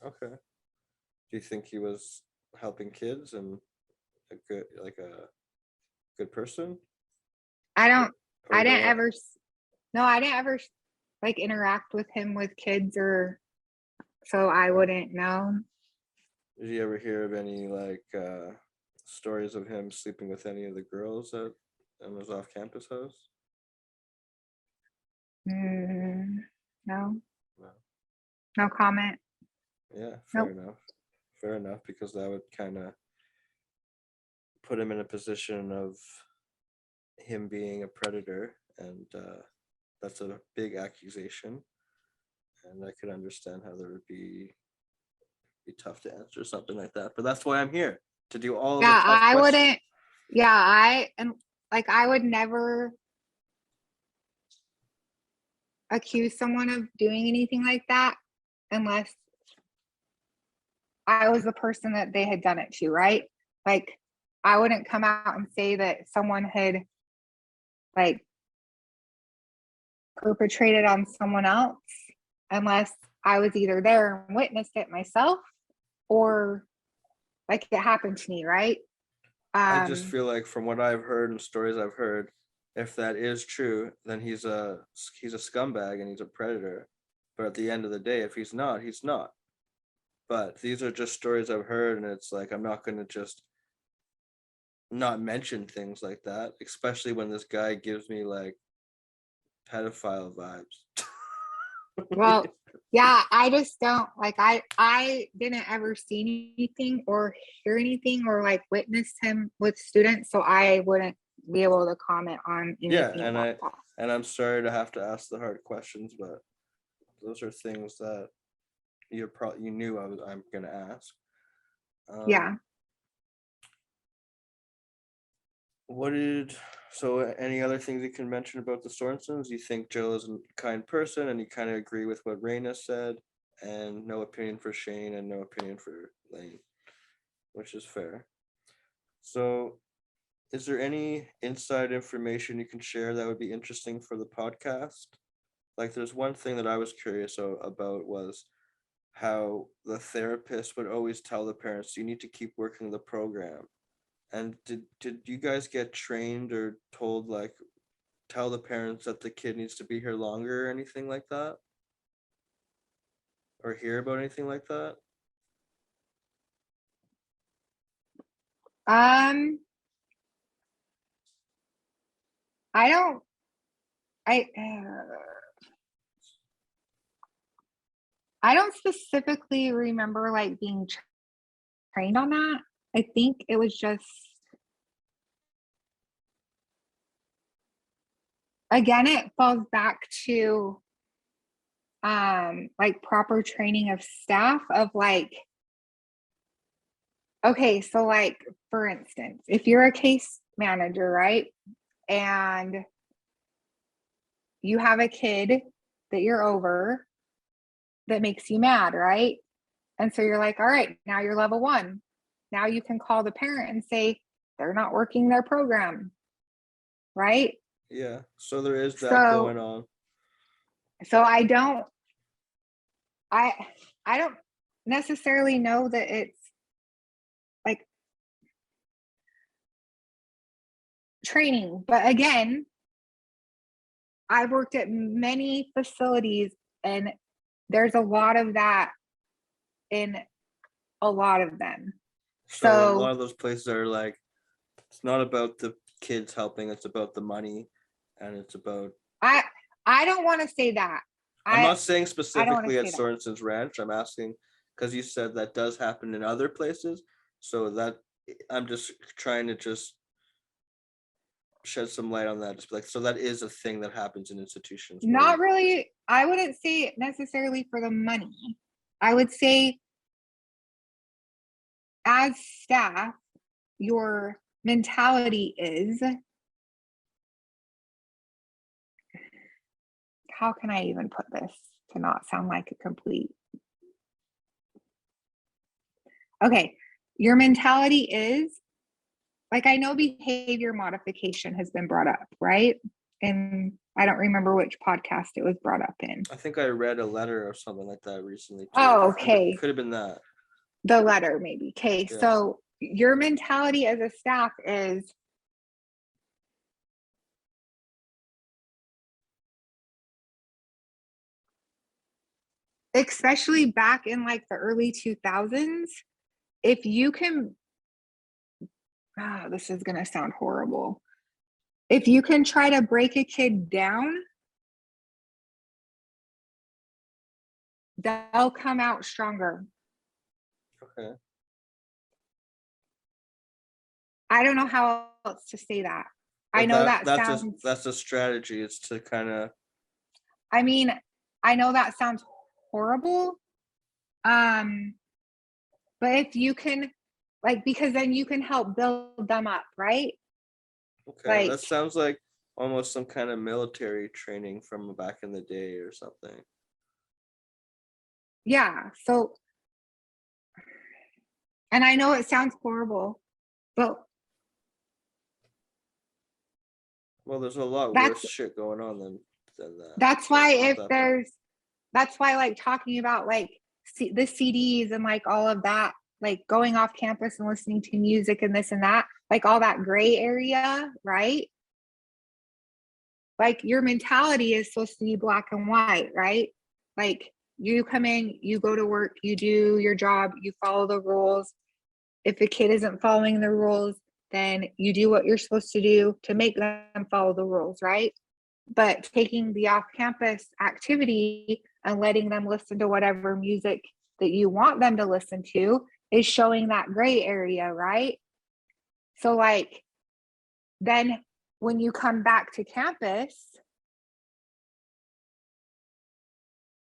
S1: Okay. Do you think he was helping kids and a good person?
S2: I didn't ever like interact with him with kids, or so I wouldn't know.
S1: Did you ever hear of any like stories of him sleeping with any of the girls at his off-campus house?
S2: No. No comment.
S1: Yeah, fair enough, because that would kind of put him in a position of him being a predator, and that's a big accusation, and I could understand how there would be tough to answer something like that, but that's why I'm here, to do all the tough
S2: I
S1: questions.
S2: wouldn't. Yeah, I would never accuse someone of doing anything like that unless I was the person that they had done it to, right? Like, I wouldn't come out and say that someone had like perpetrated on someone else unless I was either there and witnessed it myself, or like it happened to me, right?
S1: I just feel like from what I've heard and stories I've heard, if that is true, then he's a scumbag and he's a predator. But at the end of the day, if he's not, he's not. but these are just stories I've heard, and it's like I'm not going to just not mention things like that, especially when this guy gives me like pedophile vibes.
S2: Well, yeah, I just don't like I didn't ever see anything or hear anything or like witness him with students, so I wouldn't be able to comment on
S1: Yeah,
S2: anything about that.
S1: and I'm sorry to have to ask the hard questions, but those are things that you knew I'm gonna ask.
S2: Yeah.
S1: Any other things you can mention about the Sorensons? You think Joe is a kind person, and you kind of agree with what Raina said, and no opinion for Shane and no opinion for Lane, which is fair. So, is there any inside information you can share that would be interesting for the podcast? Like, there's one thing that I was curious about was how the therapist would always tell the parents, you need to keep working the program. And did you guys get trained or told, like, tell the parents that the kid needs to be here longer or anything like that? Or hear about anything like that?
S2: Um, I don't I I don't specifically remember like being trained on that. I think it was just, again, it falls back to like proper training of staff of like, okay, so like for instance, if you're a case manager, right? And you have a kid that you're over that makes you mad, right? And so you're like, all right, now you're level 1. Now you can call the parent and say they're not working their program, right?
S1: Yeah, so there is that
S2: So
S1: going on.
S2: so I I don't necessarily know that it's like training, but again, I've worked at many facilities and there's a lot of that in a lot of them.
S1: So a lot
S2: So
S1: of those places are like, it's not about the kids helping, it's about the money, and it's about.
S2: I I don't want to say that.
S1: I'm
S2: I
S1: not saying
S2: I don't want to
S1: specifically at
S2: say that.
S1: Sorenson's Ranch. I'm asking because you said that does happen in other places. So that I'm just trying to just shed some light on that. Just like, so that is a thing that happens in institutions where.
S2: Not really. I wouldn't say necessarily for the money. I would say as staff, your mentality is, how can I even put this to not sound like a complete, okay, your mentality is like, I know behavior modification has been brought up, right? And I don't remember which podcast it was brought up in.
S1: I think I read a letter or something like that recently too.
S2: Oh, okay.
S1: Could have been that.
S2: The letter, maybe. Okay.
S1: Yeah.
S2: So your mentality as a staff is, especially back in like the early 2000s, if you can, this is going to sound horrible. If you can try to break a kid down, they'll come out stronger.
S1: Okay.
S2: I don't know how else to say that.
S1: But
S2: I know that sounds,
S1: that's a strategy. It's to kind of.
S2: I mean, I know that sounds horrible. But if you can, like, because then you can help build them up, right?
S1: Okay,
S2: Like,
S1: that sounds like almost some kind of military training from back in the day or something.
S2: yeah. So, and I know it sounds horrible, but
S1: Well, there's a lot worse
S2: that's
S1: shit going on than that.
S2: that's
S1: So
S2: why
S1: it's not
S2: if
S1: that bad.
S2: there's, that's why like talking about like the CDs and like all of that, like going off campus and listening to music and this and that, like all that gray area, right? Like your mentality is supposed to be black and white, right? Like you come in, you go to work, you do your job, you follow the rules. If a kid isn't following the rules, then you do what you're supposed to do to make them follow the rules, right? But taking the off-campus activity and letting them listen to whatever music that you want them to listen to is showing that gray area, right? So like, then when you come back to campus,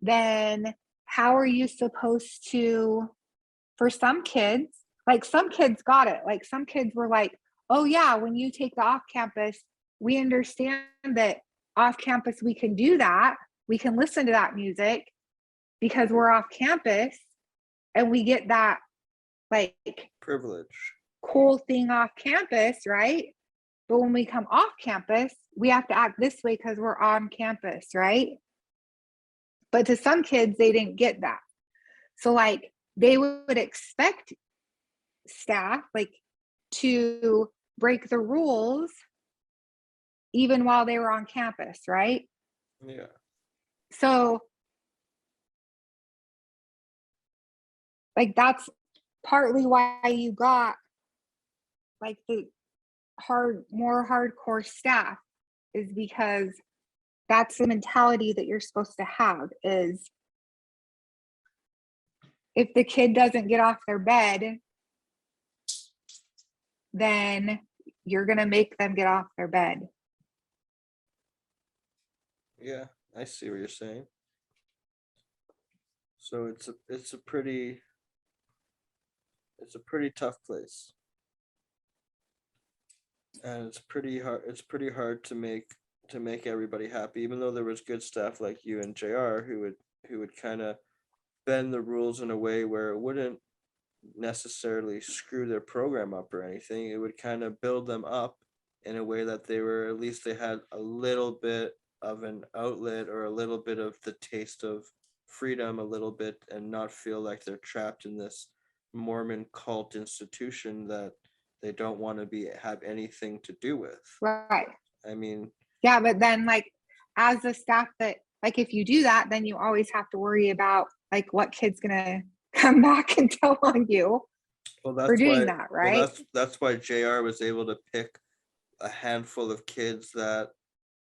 S2: then how are you supposed to, for some kids, like some kids got it. Like some kids were like, oh yeah, when you take the off campus, we understand that off campus we can do that. We can listen to that music because we're off campus and we get that like
S1: Privilege.
S2: cool thing off campus, right? But when we come off campus, we have to act this way because we're on campus, right? But to some kids, they didn't get that. So like they would expect staff like to break the rules even while they were on campus, right?
S1: Yeah.
S2: So like that's partly why you got like the more hardcore staff, is because that's the mentality that you're supposed to have. Is if the kid doesn't get off their bed, then you're going to make them get off their bed.
S1: Yeah, I see what you're saying. So it's a pretty tough place. And it's pretty hard to make everybody happy, even though there was good staff like you and JR who would kind of bend the rules in a way where it wouldn't necessarily screw their program up or anything. It would kind of build them up in a way that they were, at least they had a little bit of an outlet or a little bit of the taste of freedom a little bit, and not feel like they're trapped in this Mormon cult institution that they don't want to have anything to do with.
S2: Right.
S1: I mean,
S2: yeah, but then like as the staff, that like if you do that, then you always have to worry about like what kid's gonna come back and tell on you for doing that, right?
S1: Well, that's why JR was able to pick a handful of kids that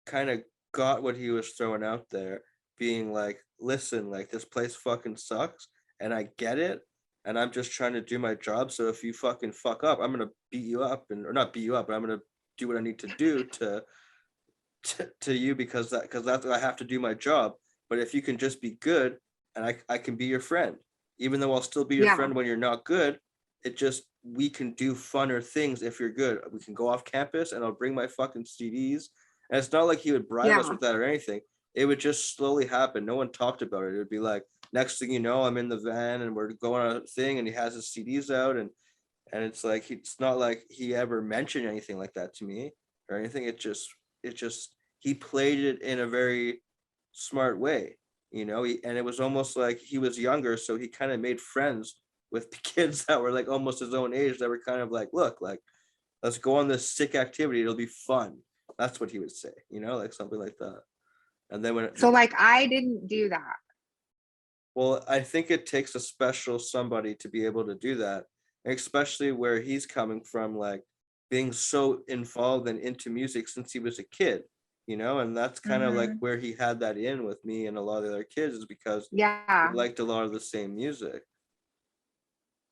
S1: kind of got what he was throwing out there, being like, listen, like this place fucking sucks and I get it, and I'm just trying to do my job. So if you fucking fuck up, I'm gonna beat you up, or not beat you up, but I'm gonna do what I need to do to you, because that's I have to do my job. But if you can just be good, and I can be your friend, even though I'll still be your friend when you're not good. It just, we can do funner things if you're good. We can go off campus and I'll bring my fucking CDs. And it's not like he would bribe us with that or anything. It would just slowly happen. No one talked about it. It would be like, next thing you know, I'm in the van and we're going on a thing and he has his CDs out, and it's like, it's not like he ever mentioned anything like that to me or anything. It just he played it in a very smart way, and it was almost like he was younger, so he kind of made friends with the kids that were like almost his own age, that were kind of like, look, like, let's go on this sick activity, it'll be fun. That's what he would say, like something like that. And then
S2: so like I didn't do that.
S1: Well, I think it takes a special somebody to be able to do that, especially where he's coming from, like being so involved and into music since he was a kid, and that's kind of like where he had that in with me and a lot of the other kids, is because he liked a lot of the same music.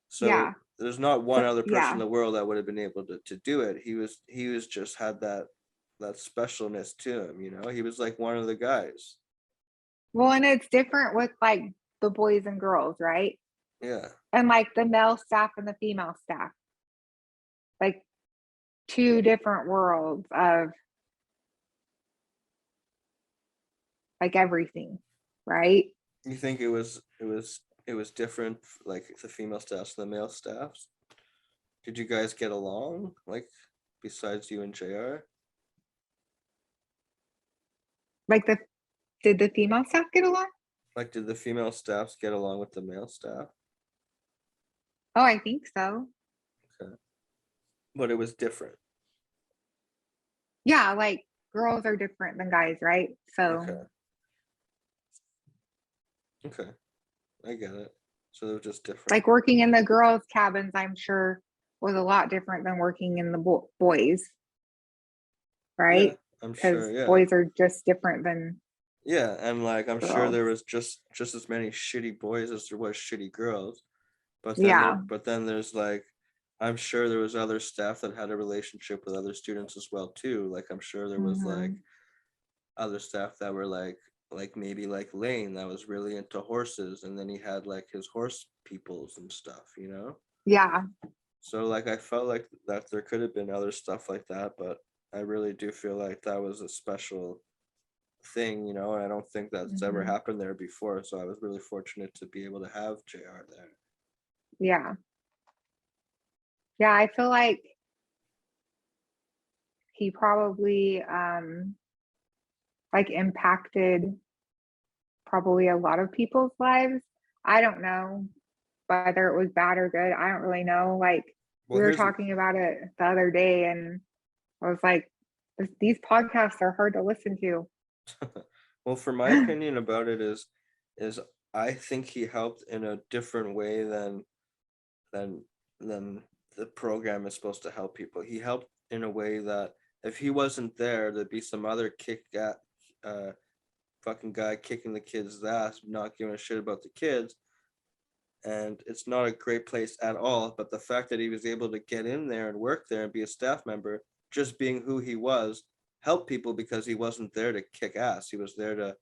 S1: So there's not one other person in the world that would have been able to do it. He was just had that specialness to him, he was like one of the guys.
S2: Well, and it's different with like the boys and girls, right?
S1: Yeah.
S2: And like the male staff and the female staff, like two different worlds of like everything, right?
S1: You think it was different, like the female staffs and the male staffs? Did you guys get along, like, besides you and JR?
S2: Like did the female staff get along?
S1: Like, did the female staffs get along with the male staff?
S2: Oh, I think so.
S1: Okay. But it was different.
S2: Yeah, like girls are different than guys, right? So
S1: Okay. I get it. So they're just different.
S2: Like working in the girls' cabins, I'm sure was a lot different than working in the boys,
S1: Yeah,
S2: right?
S1: I'm
S2: Because
S1: sure. Yeah.
S2: boys are just different than
S1: Yeah, and like I'm sure
S2: girls.
S1: there was just as many shitty boys as there was shitty girls.
S2: Yeah.
S1: But then there's like I'm sure there was other staff that had a relationship with other students as well too. Like I'm sure there was like
S2: Hmm.
S1: other staff that were like maybe like Lane that was really into horses, and then he had like his horse peoples and stuff, you know?
S2: Yeah.
S1: So like I felt like that there could have been other stuff like that, but I really do feel like that was a special thing, you know, and I don't think that's ever
S2: Hmm.
S1: happened there before. So I was really fortunate to be able to have JR there.
S2: Yeah. Yeah. I feel like he probably like impacted probably a lot of people's lives. I don't know whether it was bad or good. I don't really know. Like
S1: Well,
S2: we were
S1: here's
S2: talking about it the other day, and I was like, these podcasts are hard to listen to.
S1: well, for my opinion about it is I think he helped in a different way than than the program is supposed to help people. He helped in a way that if he wasn't there, there'd be some other uh fucking guy kicking the kid's ass, not giving a shit about the kids. And it's not a great place at all. But the fact that he was able to get in there and work there and be a staff member, just being who he was, helped people because he wasn't there to kick ass. He was there to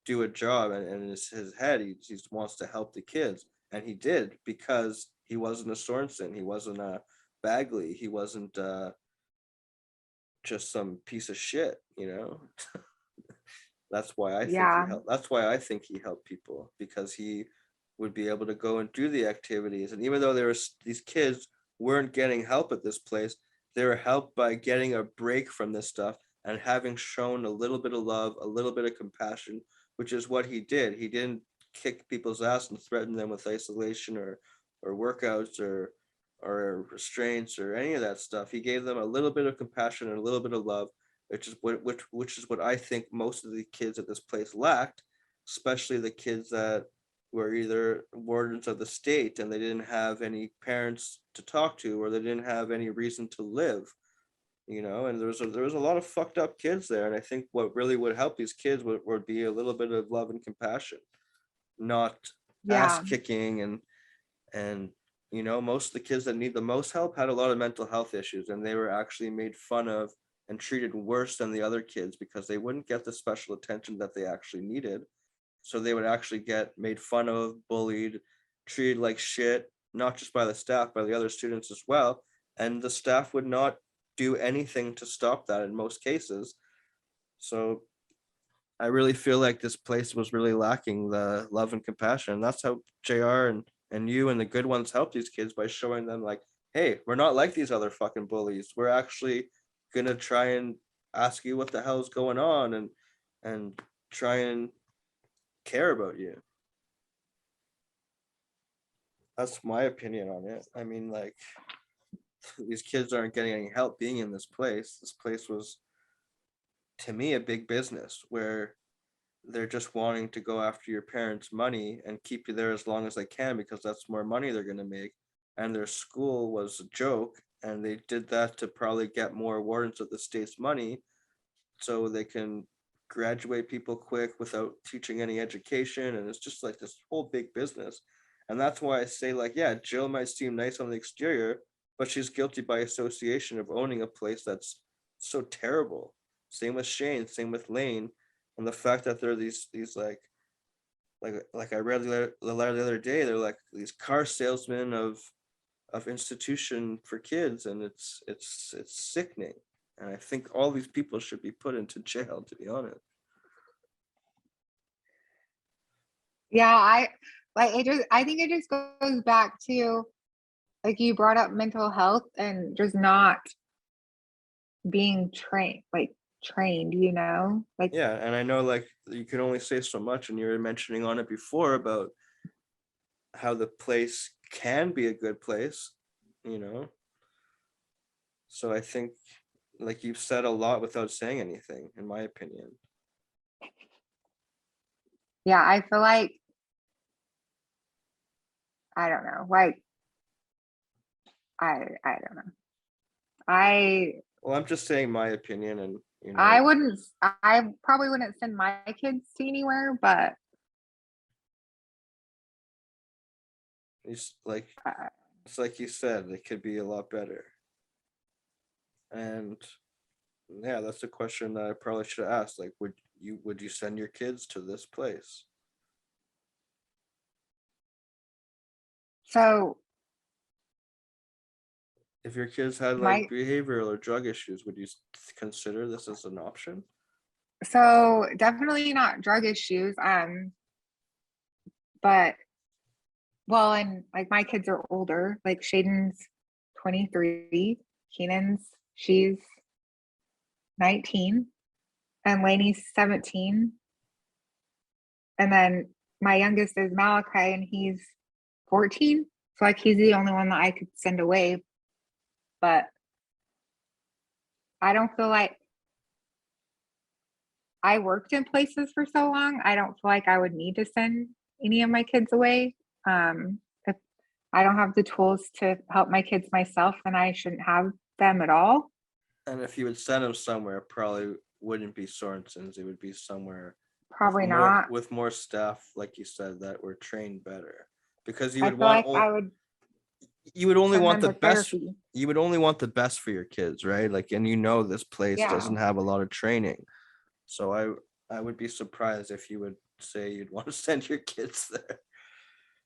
S1: do a job, and in his head, he just wants to help the kids. And he did because he wasn't a Sorensen. He wasn't a Bagley. He wasn't just some piece of shit, you know?
S2: Yeah.
S1: That's why I think he helped people because he would be able to go and do the activities. And even though there was these kids weren't getting help at this place, they were helped by getting a break from this stuff and having shown a little bit of love, a little bit of compassion, which is what he did. He didn't kick people's ass and threaten them with isolation or workouts or restraints or any of that stuff. He gave them a little bit of compassion and a little bit of love, which is what I think most of the kids at this place lacked, especially the kids that were either wardens of the state and they didn't have any parents to talk to, or they didn't have any reason to live, you know. And there was a lot of fucked up kids there, and I think what really would help these kids would be a little bit of love and compassion, not ass
S2: Yeah.
S1: kicking and you know, most of the kids that need the most help had a lot of mental health issues, and they were actually made fun of and treated worse than the other kids because they wouldn't get the special attention that they actually needed. So they would actually get made fun of, bullied, treated like shit, not just by the staff, by the other students as well. And the staff would not do anything to stop that in most cases. So I really feel like this place was really lacking the love and compassion. And that's how JR and you and the good ones help these kids by showing them like, hey, we're not like these other fucking bullies. We're actually gonna try and ask you what the hell's going on and try and care about you. That's my opinion on it. I mean, like these kids aren't getting any help being in this place. This place was to me a big business where they're just wanting to go after your parents' money and keep you there as long as they can because that's more money they're going to make. And their school was a joke, and they did that to probably get more wardens of the state's money so they can graduate people quick without teaching any education. And it's just like this whole big business. And that's why I say, like, yeah, Jill might seem nice on the exterior, but she's guilty by association of owning a place that's so terrible. Same with Shane, same with Lane. And the fact that there are these like I read the letter the other day, they're like these car salesmen of institution for kids, and it's sickening. And I think all these people should be put into jail, to be honest.
S2: Yeah. I think it just goes back to like you brought up mental health and just not being trained, like,
S1: Yeah, and I know like you can only say so much, and you were mentioning on it before about how the place can be a good place, you know. So I think like you've said a lot without saying anything, in my opinion.
S2: yeah, I feel like I don't know. Like, I don't know. I
S1: Well, I'm just saying my opinion, and
S2: I probably wouldn't send my kids to anywhere, but
S1: it's like
S2: uh,
S1: you said, it could be a lot better. And yeah, that's a question that I probably should have asked. Like, would you send your kids to this place?
S2: so
S1: If your kids had like
S2: my
S1: behavioral or drug issues, would you consider this as an option?
S2: so definitely not drug issues. But well, and like my kids are older. Like Shaden's 23, Keenan's she's 19, and Lainey's 17. And then my youngest is Malachi, and he's 14. So like he's the only one that I could send away. But I don't feel like I worked in places for so long. I don't feel like I would need to send any of my kids away. If I don't have the tools to help my kids myself, then I shouldn't have them at all.
S1: And if you would send them somewhere, it probably wouldn't be Sorensons. It would be somewhere
S2: Probably not.
S1: with more staff, like you said, that were trained better. Because you
S2: I
S1: would
S2: feel
S1: want
S2: like I would
S1: you would only
S2: send
S1: want
S2: them
S1: the
S2: to
S1: best.
S2: therapy.
S1: You would only want the best for your kids, right? Like, and this place
S2: Yeah.
S1: doesn't have a lot of training. So I would be surprised if you would say you'd want to send your kids there.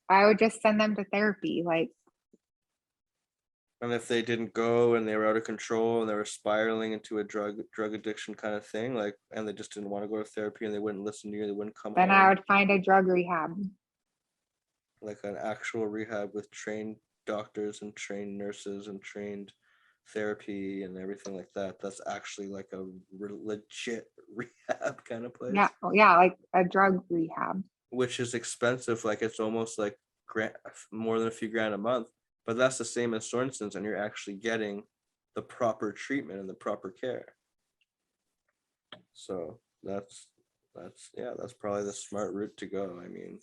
S2: I would just send them to therapy. Like,
S1: And if they didn't go and they were out of control and they were spiraling into a drug addiction kind of thing, like, and they just didn't want to go to therapy and they wouldn't listen to you, they wouldn't come
S2: then I
S1: home,
S2: would find a drug rehab.
S1: like an actual rehab with trained doctors and trained nurses and trained therapy and everything like that. That's actually like a legit rehab kind of
S2: Yeah.
S1: place,
S2: Oh, yeah. Like a drug rehab.
S1: which is expensive. Like, it's almost like more than a few grand a month. But that's the same as Sorenson's, and you're actually getting the proper treatment and the proper care. So that's probably the smart route to go. I mean,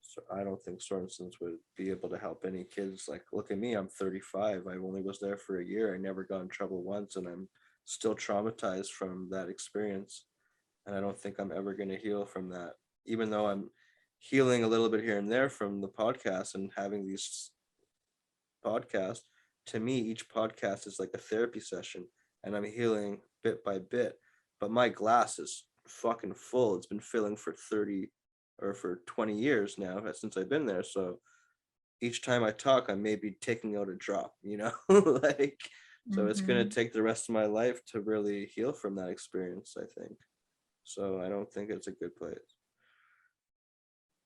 S1: so I don't think Sorenson's would be able to help any kids. Like, look at me, I'm 35. I only was there for a year. I never got in trouble once, and I'm still traumatized from that experience. And I don't think I'm ever going to heal from that, even though I'm healing a little bit here and there from the podcast and having these podcasts. To me, each podcast is like a therapy session, and I'm healing bit by bit. But my glass is fucking full. It's been filling for 30 or for 20 years now since I've been there. So each time I talk, I may be taking out a drop, like, so it's going to
S2: Hmm.
S1: take the rest of my life to really heal from that experience, I think. So I don't think it's a good place.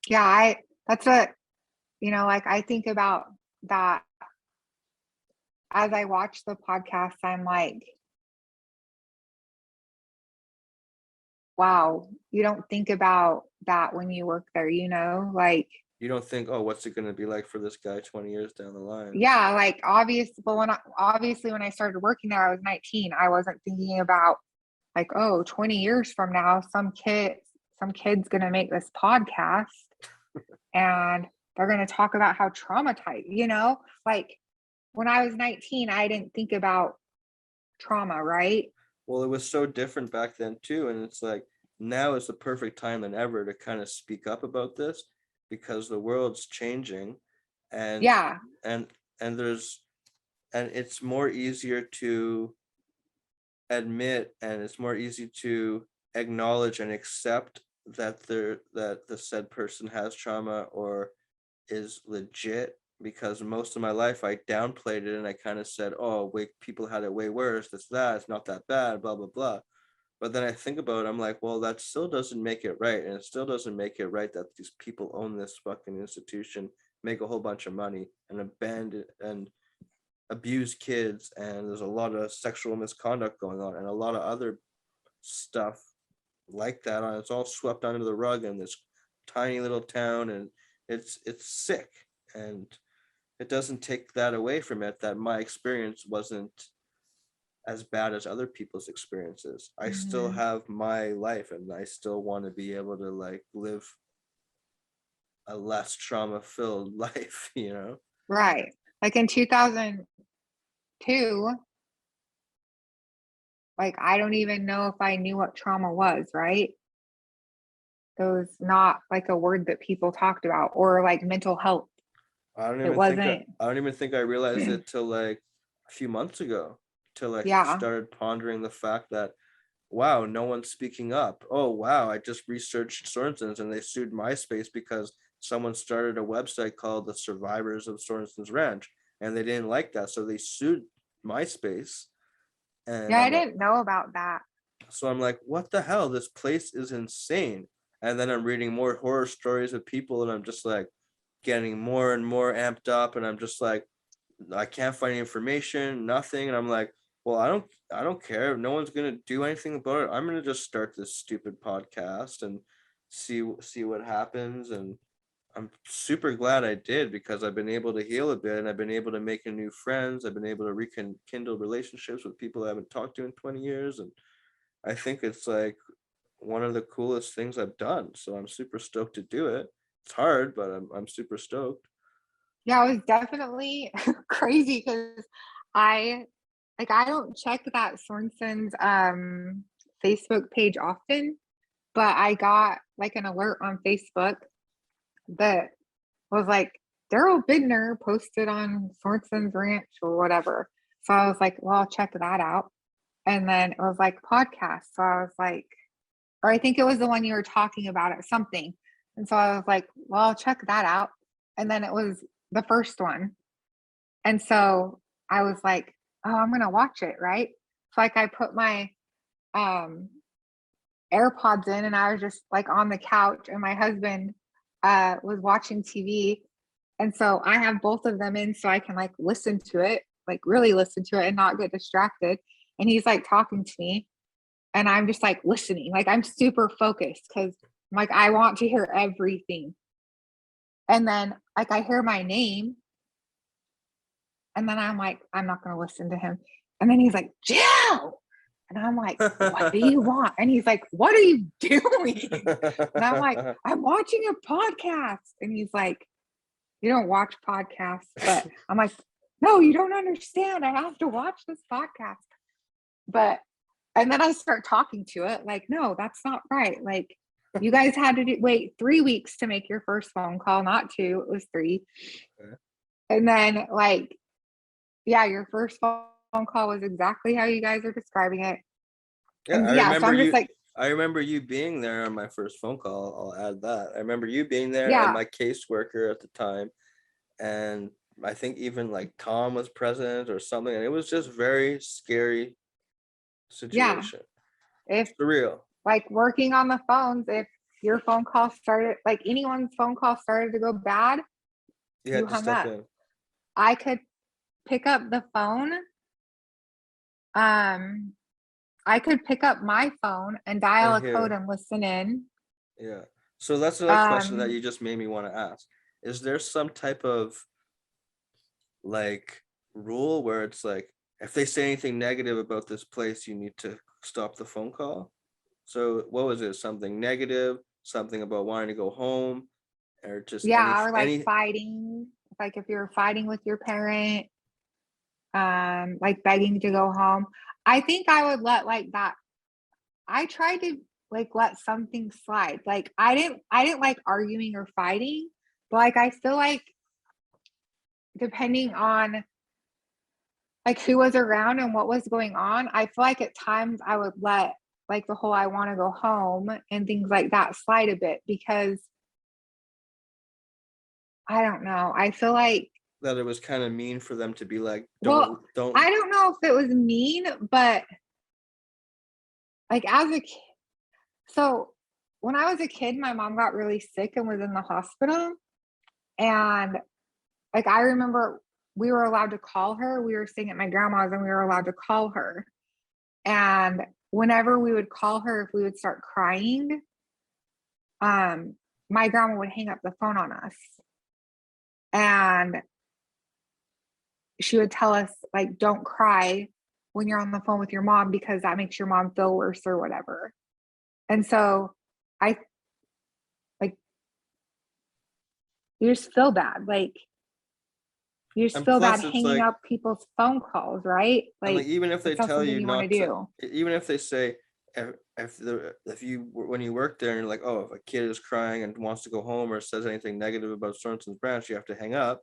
S2: Yeah. That's like I think about that as I watch the podcast. I'm like, wow, you don't think about that when you work there, like,
S1: You don't think, oh, what's it going to be like for this guy 20 years down the line?
S2: yeah, like obviously when I started working there, I was 19. I wasn't thinking about like, oh, 20 years from now, some kid's gonna make this podcast and they're gonna talk about how traumatized, like when I was 19, I didn't think about trauma, right?
S1: Well, it was so different back then too, and it's like now is the perfect time than ever to kind of speak up about this, because the world's changing, and
S2: Yeah.
S1: and and there's and it's more easier to admit, and it's more easy to acknowledge and accept that the said person has trauma or is legit, because most of my life I downplayed it and I kind of said, oh wait, people had it way worse, that it's not that bad, blah blah blah. But then I think about it, I'm like, well, that still doesn't make it right, and it still doesn't make it right that these people own this fucking institution, make a whole bunch of money, and abandon and abuse kids, and there's a lot of sexual misconduct going on and a lot of other stuff like that, and it's all swept under the rug in this tiny little town, and it's sick. And it doesn't take that away from it that my experience wasn't as bad as other people's experiences. I still
S2: Hmm.
S1: have my life, and I still want to be able to like live a less trauma filled life, you know?
S2: Right. Like in 2002, like I don't even know if I knew what trauma was, right? It was not like a word that people talked about, or like mental health. It wasn't.
S1: I don't even think I realized it till like a few months ago, till I
S2: Yeah.
S1: started pondering the fact that, wow, no one's speaking up. Oh wow, I just researched Sorensons and they sued MySpace because someone started a website called the Survivors of Sorensons Ranch, and they didn't like that, so they sued MySpace. And
S2: Yeah, I didn't know about that.
S1: so I'm like, what the hell? This place is insane. And then I'm reading more horror stories of people, and I'm just like getting more and more amped up. And I'm just like, I can't find information, nothing. And I'm like, well, I don't care. If no one's gonna do anything about it, I'm gonna just start this stupid podcast and see what happens. And I'm super glad I did, because I've been able to heal a bit, and I've been able to make new friends. I've been able to rekindle relationships with people I haven't talked to in 20 years. And I think it's like one of the coolest things I've done. So I'm super stoked to do it. It's hard, but I'm super stoked.
S2: Yeah, it was definitely crazy because I I don't check that Sorenson's Facebook page often, but I got like an alert on Facebook that was like Daryl Bidner posted on Sorenson's Ranch or whatever. So I was like, well, I'll check that out. And then it was like podcast. So I was like, or I think it was the one you were talking about at something. And so I was like, well, I'll check that out. And then it was the first one. And so I was like, oh, I'm gonna watch it, right? So like I put my um AirPods in and I was just like on the couch and my husband was watching TV. And so I have both of them in so I can like listen to it, like really listen to it and not get distracted. And he's like talking to me and I'm just like listening. Like I'm super focused because like I want to hear everything. And then like I hear my name and then I'm like, I'm not gonna listen to him. And then he's like, Jill. And I'm like, what do you want? And he's like, what are you doing? And I'm like, I'm watching a podcast. And he's like, you don't watch podcasts. But I'm like, no, you don't understand. I have to watch this podcast. But, and then I start talking to it like, no, that's not right. Like, you guys had to wait 3 weeks to make your first phone call, not 2, it was 3.
S1: Okay.
S2: And then, like, yeah, your first phone call was exactly how you guys are describing it.
S1: Yeah,
S2: And yeah, so I'm just like,
S1: I remember you being there on my first phone call. I'll add that. I remember you being there and
S2: yeah,
S1: my caseworker at the time. And I think even like Tom was present or something. And it was just very scary
S2: yeah.
S1: situation.
S2: If
S1: Surreal.
S2: like working on the phones, if your phone call started, like anyone's phone call started to go bad,
S1: You
S2: you
S1: had to
S2: hung
S1: step
S2: up.
S1: in.
S2: I could pick up the phone. Um, I could pick up my phone and dial
S1: And
S2: a code
S1: here.
S2: and listen in.
S1: Yeah. So that's another question that
S2: Um,
S1: you just made me want to ask. Is there some type of like rule where it's like, if they say anything negative about this place, you need to stop the phone call? So what was it? Something negative, something about wanting to go home, or just
S2: yeah, or like
S1: any
S2: fighting, like if you're fighting with your parent, like begging to go home. I think I would let like that. I tried to like let something slide. Like I didn't like arguing or fighting, but like I feel like depending on like who was around and what was going on, I feel like at times I would let like the whole I want to go home and things like that slide a bit because I don't know. I feel like
S1: that it was kind of mean for them to be like,
S2: well,
S1: don't.
S2: I don't know if it was mean, but like as a kid, so when I was a kid, my mom got really sick and was in the hospital. And like I remember we were allowed to call her. We were staying at my grandma's and we were allowed to call her. And whenever we would call her, if we would start crying, my grandma would hang up the phone on us. And she would tell us, like, don't cry when you're on the phone with your mom because that makes your mom feel worse or whatever. And so I like you just feel bad. Like, you just
S1: And
S2: feel bad
S1: plus it's
S2: hanging
S1: like,
S2: up people's phone calls, right?
S1: and like,
S2: Like,
S1: even if they
S2: it's not
S1: tell
S2: something
S1: you
S2: you want to
S1: not to,
S2: do.
S1: even if they say, if you, when you work there and you're like, oh, if a kid is crying and wants to go home or says anything negative about Sorensons Ranch, you have to hang up.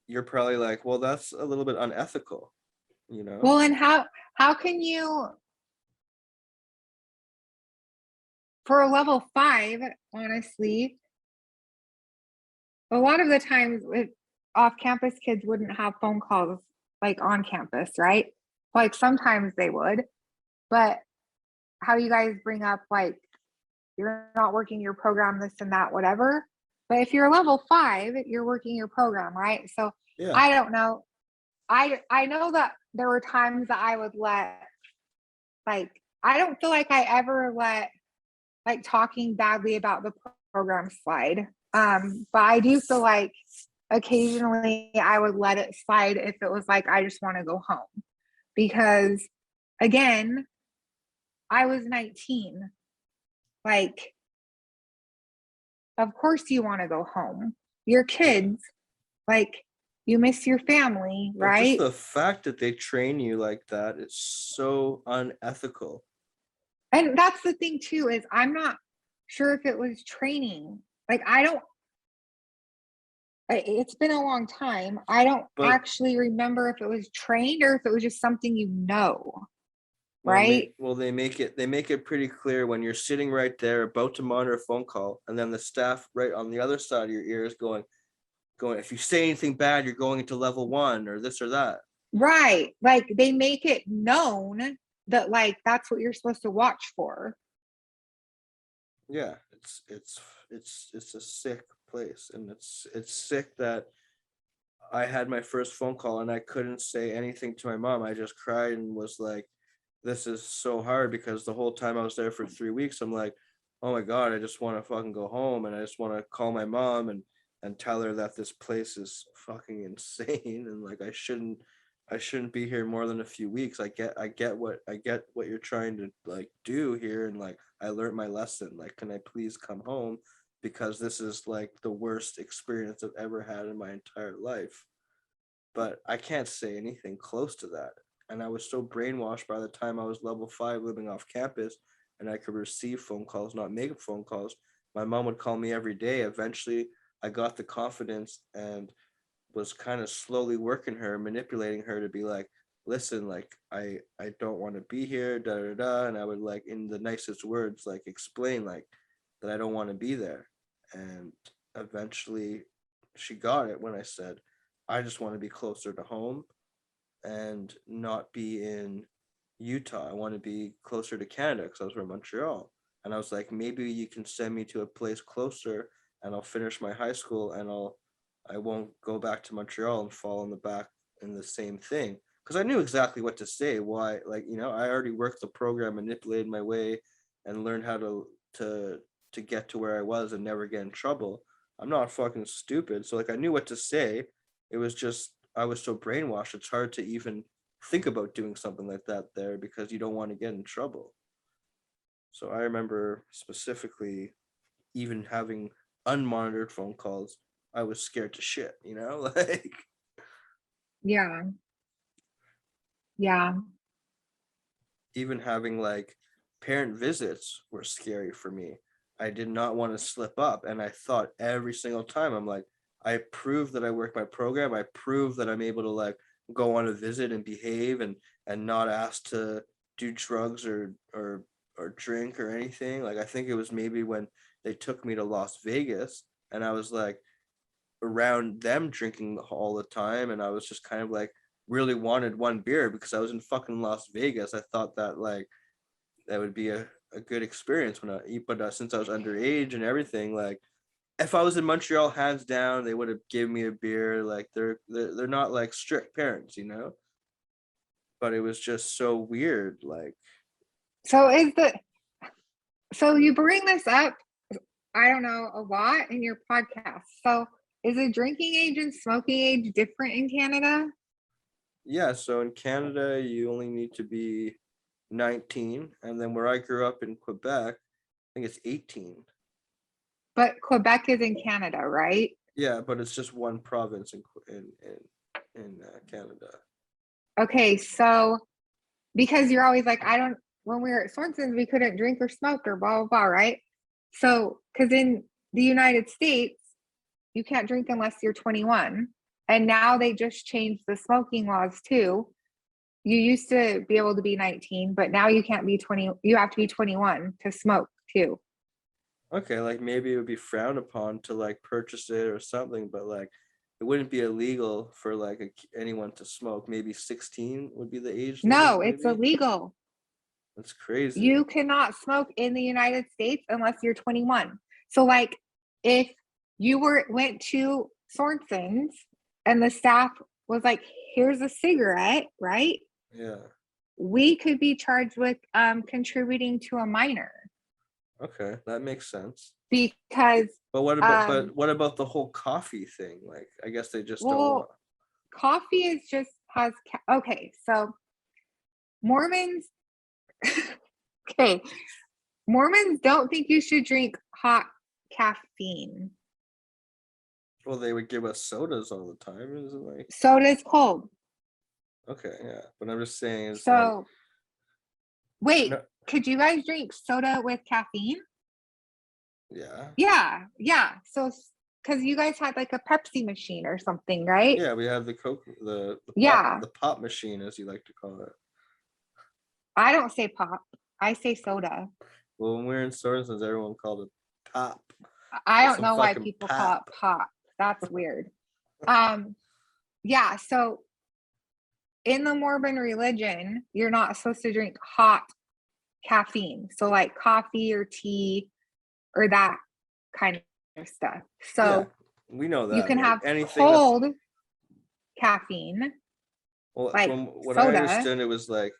S1: You're probably like, well, that's a little bit unethical, you know?
S2: Well, and how can you, for a level 5, honestly, a lot of the times with off-campus kids wouldn't have phone calls like on campus, right? Like sometimes they would, but how you guys bring up like you're not working your program, this and that, whatever. But if you're level 5, you're working your program, right? So
S1: Yeah.
S2: I don't know. I know that there were times that I would let, like, I don't feel like I ever let like talking badly about the program slide. But I do feel like occasionally I would let it slide if it was like I just want to go home. Because again, I was 19. Like, of course you want to go home. Your
S1: Yeah.
S2: kids, like, you miss your family,
S1: But just
S2: right?
S1: the fact that they train you like that, it's so unethical.
S2: And that's the thing too, is I'm not sure if it was training. Like, I don't, it's been a long time. I don't
S1: But
S2: actually remember if it was trained or if it was just something
S1: well,
S2: right?
S1: they make it pretty clear when you're sitting right there about to monitor a phone call, and then the staff right on the other side of your ear is going, if you say anything bad, you're going into level 1 or this or that.
S2: Right. Like, they make it known that like that's what you're supposed to watch for.
S1: Yeah, it's a sick place, and it's sick that I had my first phone call and I couldn't say anything to my mom. I just cried and was like, this is so hard, because the whole time I was there for 3 weeks, I'm like, oh my God, I just want to fucking go home, and I just want to call my mom and tell her that this place is fucking insane, and like I shouldn't be here more than a few weeks. I get what you're trying to like do here, and like I learned my lesson. Like, can I please come home, because this is like the worst experience I've ever had in my entire life. But I can't say anything close to that. And I was so brainwashed by the time I was level 5 living off campus, and I could receive phone calls, not make phone calls. My mom would call me every day. Eventually, I got the confidence and was kind of slowly working her, manipulating her to be like, listen, like I don't want to be here, da da da. And I would, like, in the nicest words, like explain like that I don't want to be there. And eventually she got it when I said, I just want to be closer to home and not be in Utah. I want to be closer to Canada, because I was from Montreal. And I was like, maybe you can send me to a place closer, and I'll finish my high school, and I won't go back to Montreal and fall in the back in the same thing. Because I knew exactly what to say. Why, like, I already worked the program, manipulated my way, and learned how to get to where I was and never get in trouble. I'm not fucking stupid. So like I knew what to say. It was just I was so brainwashed. It's hard to even think about doing something like that there, because you don't want to get in trouble. So I remember specifically even having unmonitored phone calls. I was scared to shit, like
S2: Yeah. Yeah.
S1: even having like parent visits were scary for me. I did not want to slip up. And I thought every single time, I'm like, I prove that I work my program. I prove that I'm able to like go on a visit and behave and not ask to do drugs or drink or anything. Like I think it was maybe when they took me to Las Vegas, and I was like around them drinking all the time, and I was just kind of like really wanted one beer because I was in fucking Las Vegas. I thought that like that would be a good experience when I eat, but since I was underage and everything, like if I was in Montreal, hands down, they would have given me a beer. Like they're not like strict parents. But it was just so weird. Like,
S2: So you bring this up, I don't know, a lot in your podcast. So is the drinking age and smoking age different in Canada?
S1: yeah. So in Canada, you only need to be 19, and then where I grew up in Quebec, I think it's 18.
S2: But Quebec is in Canada, right?
S1: Yeah, but it's just one province in Canada.
S2: Okay, so because you're always like, I don't, when we were at Sorensons, we couldn't drink or smoke or blah, blah, blah, right? So, because in the United States, you can't drink unless you're 21. And now they just changed the smoking laws too. You used to be able to be 19, but now you can't be 20. You have to be 21 to smoke too.
S1: Okay, like maybe it would be frowned upon to like purchase it or something, but like it wouldn't be illegal for like anyone to smoke. Maybe 16 would be the age limit,
S2: No, it's
S1: maybe.
S2: illegal.
S1: That's crazy.
S2: You cannot smoke in the United States unless you're 21. So like if you went to Sorenson's and the staff was like, here's a cigarette, right?
S1: Yeah.
S2: We could be charged with contributing to a minor
S1: Okay, that makes sense.
S2: because
S1: But what about the whole coffee thing? Like, I guess they just don't want.
S2: well, coffee is just has okay, so Mormons okay, Mormons don't think you should drink hot caffeine.
S1: Well, they would give us sodas all the time, isn't it? Like,
S2: Soda's cold.
S1: okay, yeah. But I'm just saying, it's like,
S2: So wait,
S1: no,
S2: could you guys drink soda with caffeine?
S1: yeah,
S2: Yeah. So because you guys had like a Pepsi machine or something, right?
S1: yeah. We have the Coke,
S2: Yeah.
S1: the pop machine, as you like to call it.
S2: I don't say pop. I say soda.
S1: Well, when we were in Sorensons, everyone called it pop.
S2: I
S1: Get
S2: don't
S1: some
S2: know why
S1: fucking
S2: people call it
S1: pop.
S2: pop. That's weird. Um, yeah, so in the Mormon religion, you're not supposed to drink hot caffeine. So like coffee or tea or that kind of stuff.
S1: Yeah,
S2: So
S1: we know
S2: you
S1: that.
S2: can
S1: Like
S2: have
S1: anything that's,
S2: cold caffeine,
S1: well,
S2: like
S1: from what I
S2: soda,
S1: understood, it was like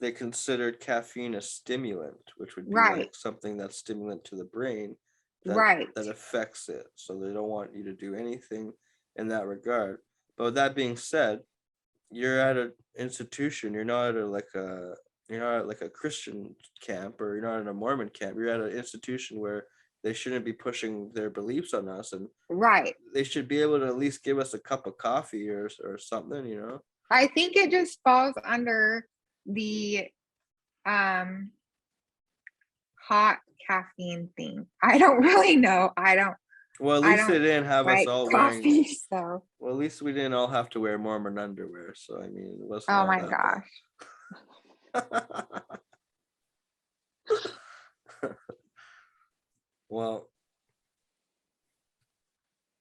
S1: they considered caffeine a stimulant, which would be
S2: right,
S1: like something that's stimulant to the brain that
S2: right.
S1: that affects it. So they don't want you to do anything in that regard. But with that being said, you're at an institution. You're not at like a Christian camp, or you're not in a Mormon camp. You're at an institution where they shouldn't be pushing their beliefs on us, and
S2: Right.
S1: they should be able to at least give us a cup of coffee or something, you know?
S2: I think it just falls under the um hot caffeine thing. I don't really know.
S1: Well, at
S2: I
S1: least they
S2: don't
S1: didn't have us
S2: like
S1: all wearing.
S2: coffee, so
S1: Well, at least we didn't all have to wear Mormon underwear. So I mean, it wasn't
S2: oh
S1: all
S2: my
S1: that
S2: gosh.
S1: bad. Well,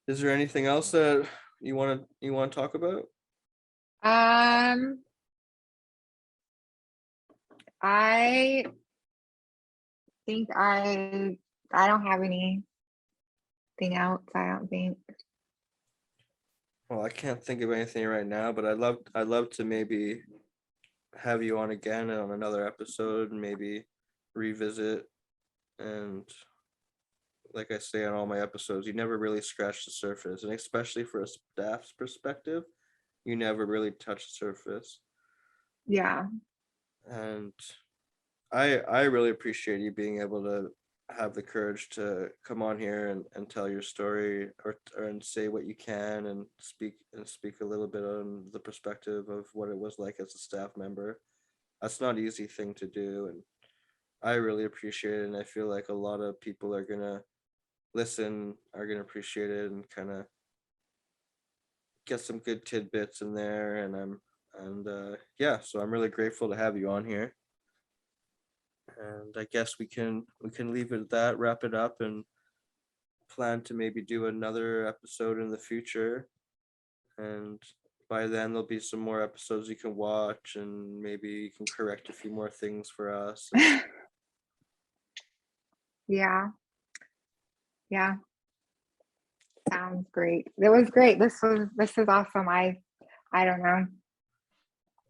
S1: is there anything else that you want to talk about?
S2: Um I think I don't have anything else, I don't think.
S1: Well, I can't think of anything right now, but I'd love to maybe have you on again on another episode and maybe revisit. And like I say on all my episodes, you never really scratch the surface, and especially for a staff's perspective, you never really touch the surface.
S2: Yeah.
S1: And I really appreciate you being able to have the courage to come on here and tell your story, or and say what you can, and speak a little bit on the perspective of what it was like as a staff member. That's not an easy thing to do, and I really appreciate it. And I feel like a lot of people are gonna listen, are gonna appreciate it, and kind of get some good tidbits in there. And yeah, so I'm really grateful to have you on here. And I guess we can leave it at that, wrap it up, and plan to maybe do another episode in the future. And by then there'll be some more episodes you can watch, and maybe you can correct a few more things for us. And
S2: Yeah. Yeah. Sounds great. It was great. This is awesome. I don't know.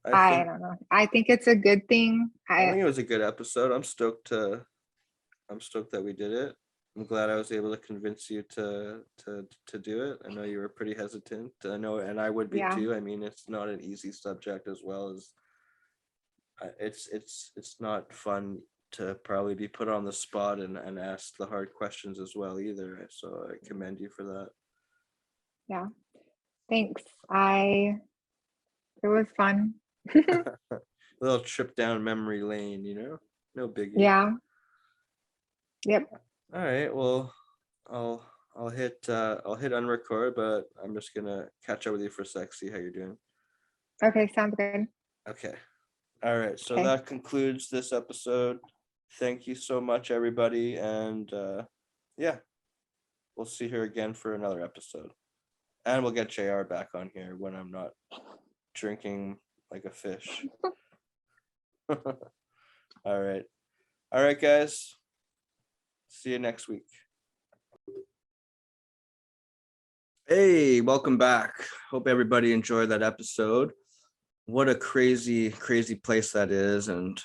S1: I
S2: I
S1: think
S2: don't know. I think it's a good thing.
S1: I think it was a good episode. I'm stoked that we did it. I'm glad I was able to convince you to do it. I know you were pretty hesitant. I know, and I would be
S2: Yeah.
S1: too. I mean, it's not an easy subject, as well as it's not fun to probably be put on the spot and ask the hard questions as well either. So I commend you for that.
S2: Yeah. Thanks. It was fun.
S1: A little trip down memory lane, no biggie.
S2: Yeah. Yep.
S1: All right, well, I'll hit unrecord, but I'm just gonna catch up with you for a sec, see how you're doing.
S2: Okay, sounds good.
S1: Okay. All right, so
S2: Okay.
S1: that concludes this episode. Thank you so much, everybody, and yeah, we'll see her again for another episode. And we'll get JR back on here when I'm not drinking like a fish. All right. All right, guys. See you next week. Hey, welcome back. Hope everybody enjoyed that episode. What a crazy, crazy place that is. And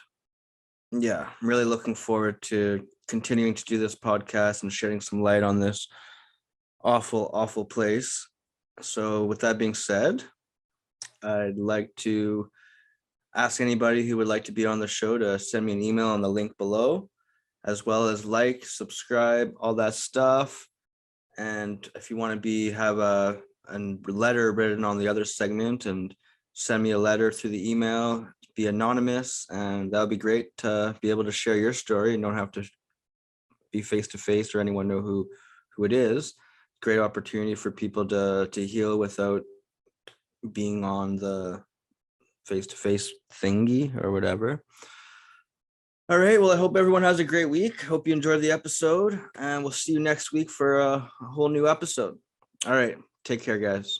S1: yeah, I'm really looking forward to continuing to do this podcast and shedding some light on this awful, awful place. So with that being said, I'd like to ask anybody who would like to be on the show to send me an email on the link below, as well as like, subscribe, all that stuff. And if you want to have a letter written on the other segment and send me a letter through the email, be anonymous, and that would be great to be able to share your story and don't have to be face to face or anyone know who it is. Great opportunity for people to heal without being on the face-to-face thingy or whatever. All right, well, I hope everyone has a great week. Hope you enjoyed the episode, and we'll see you next week for a whole new episode. All right, take care, guys.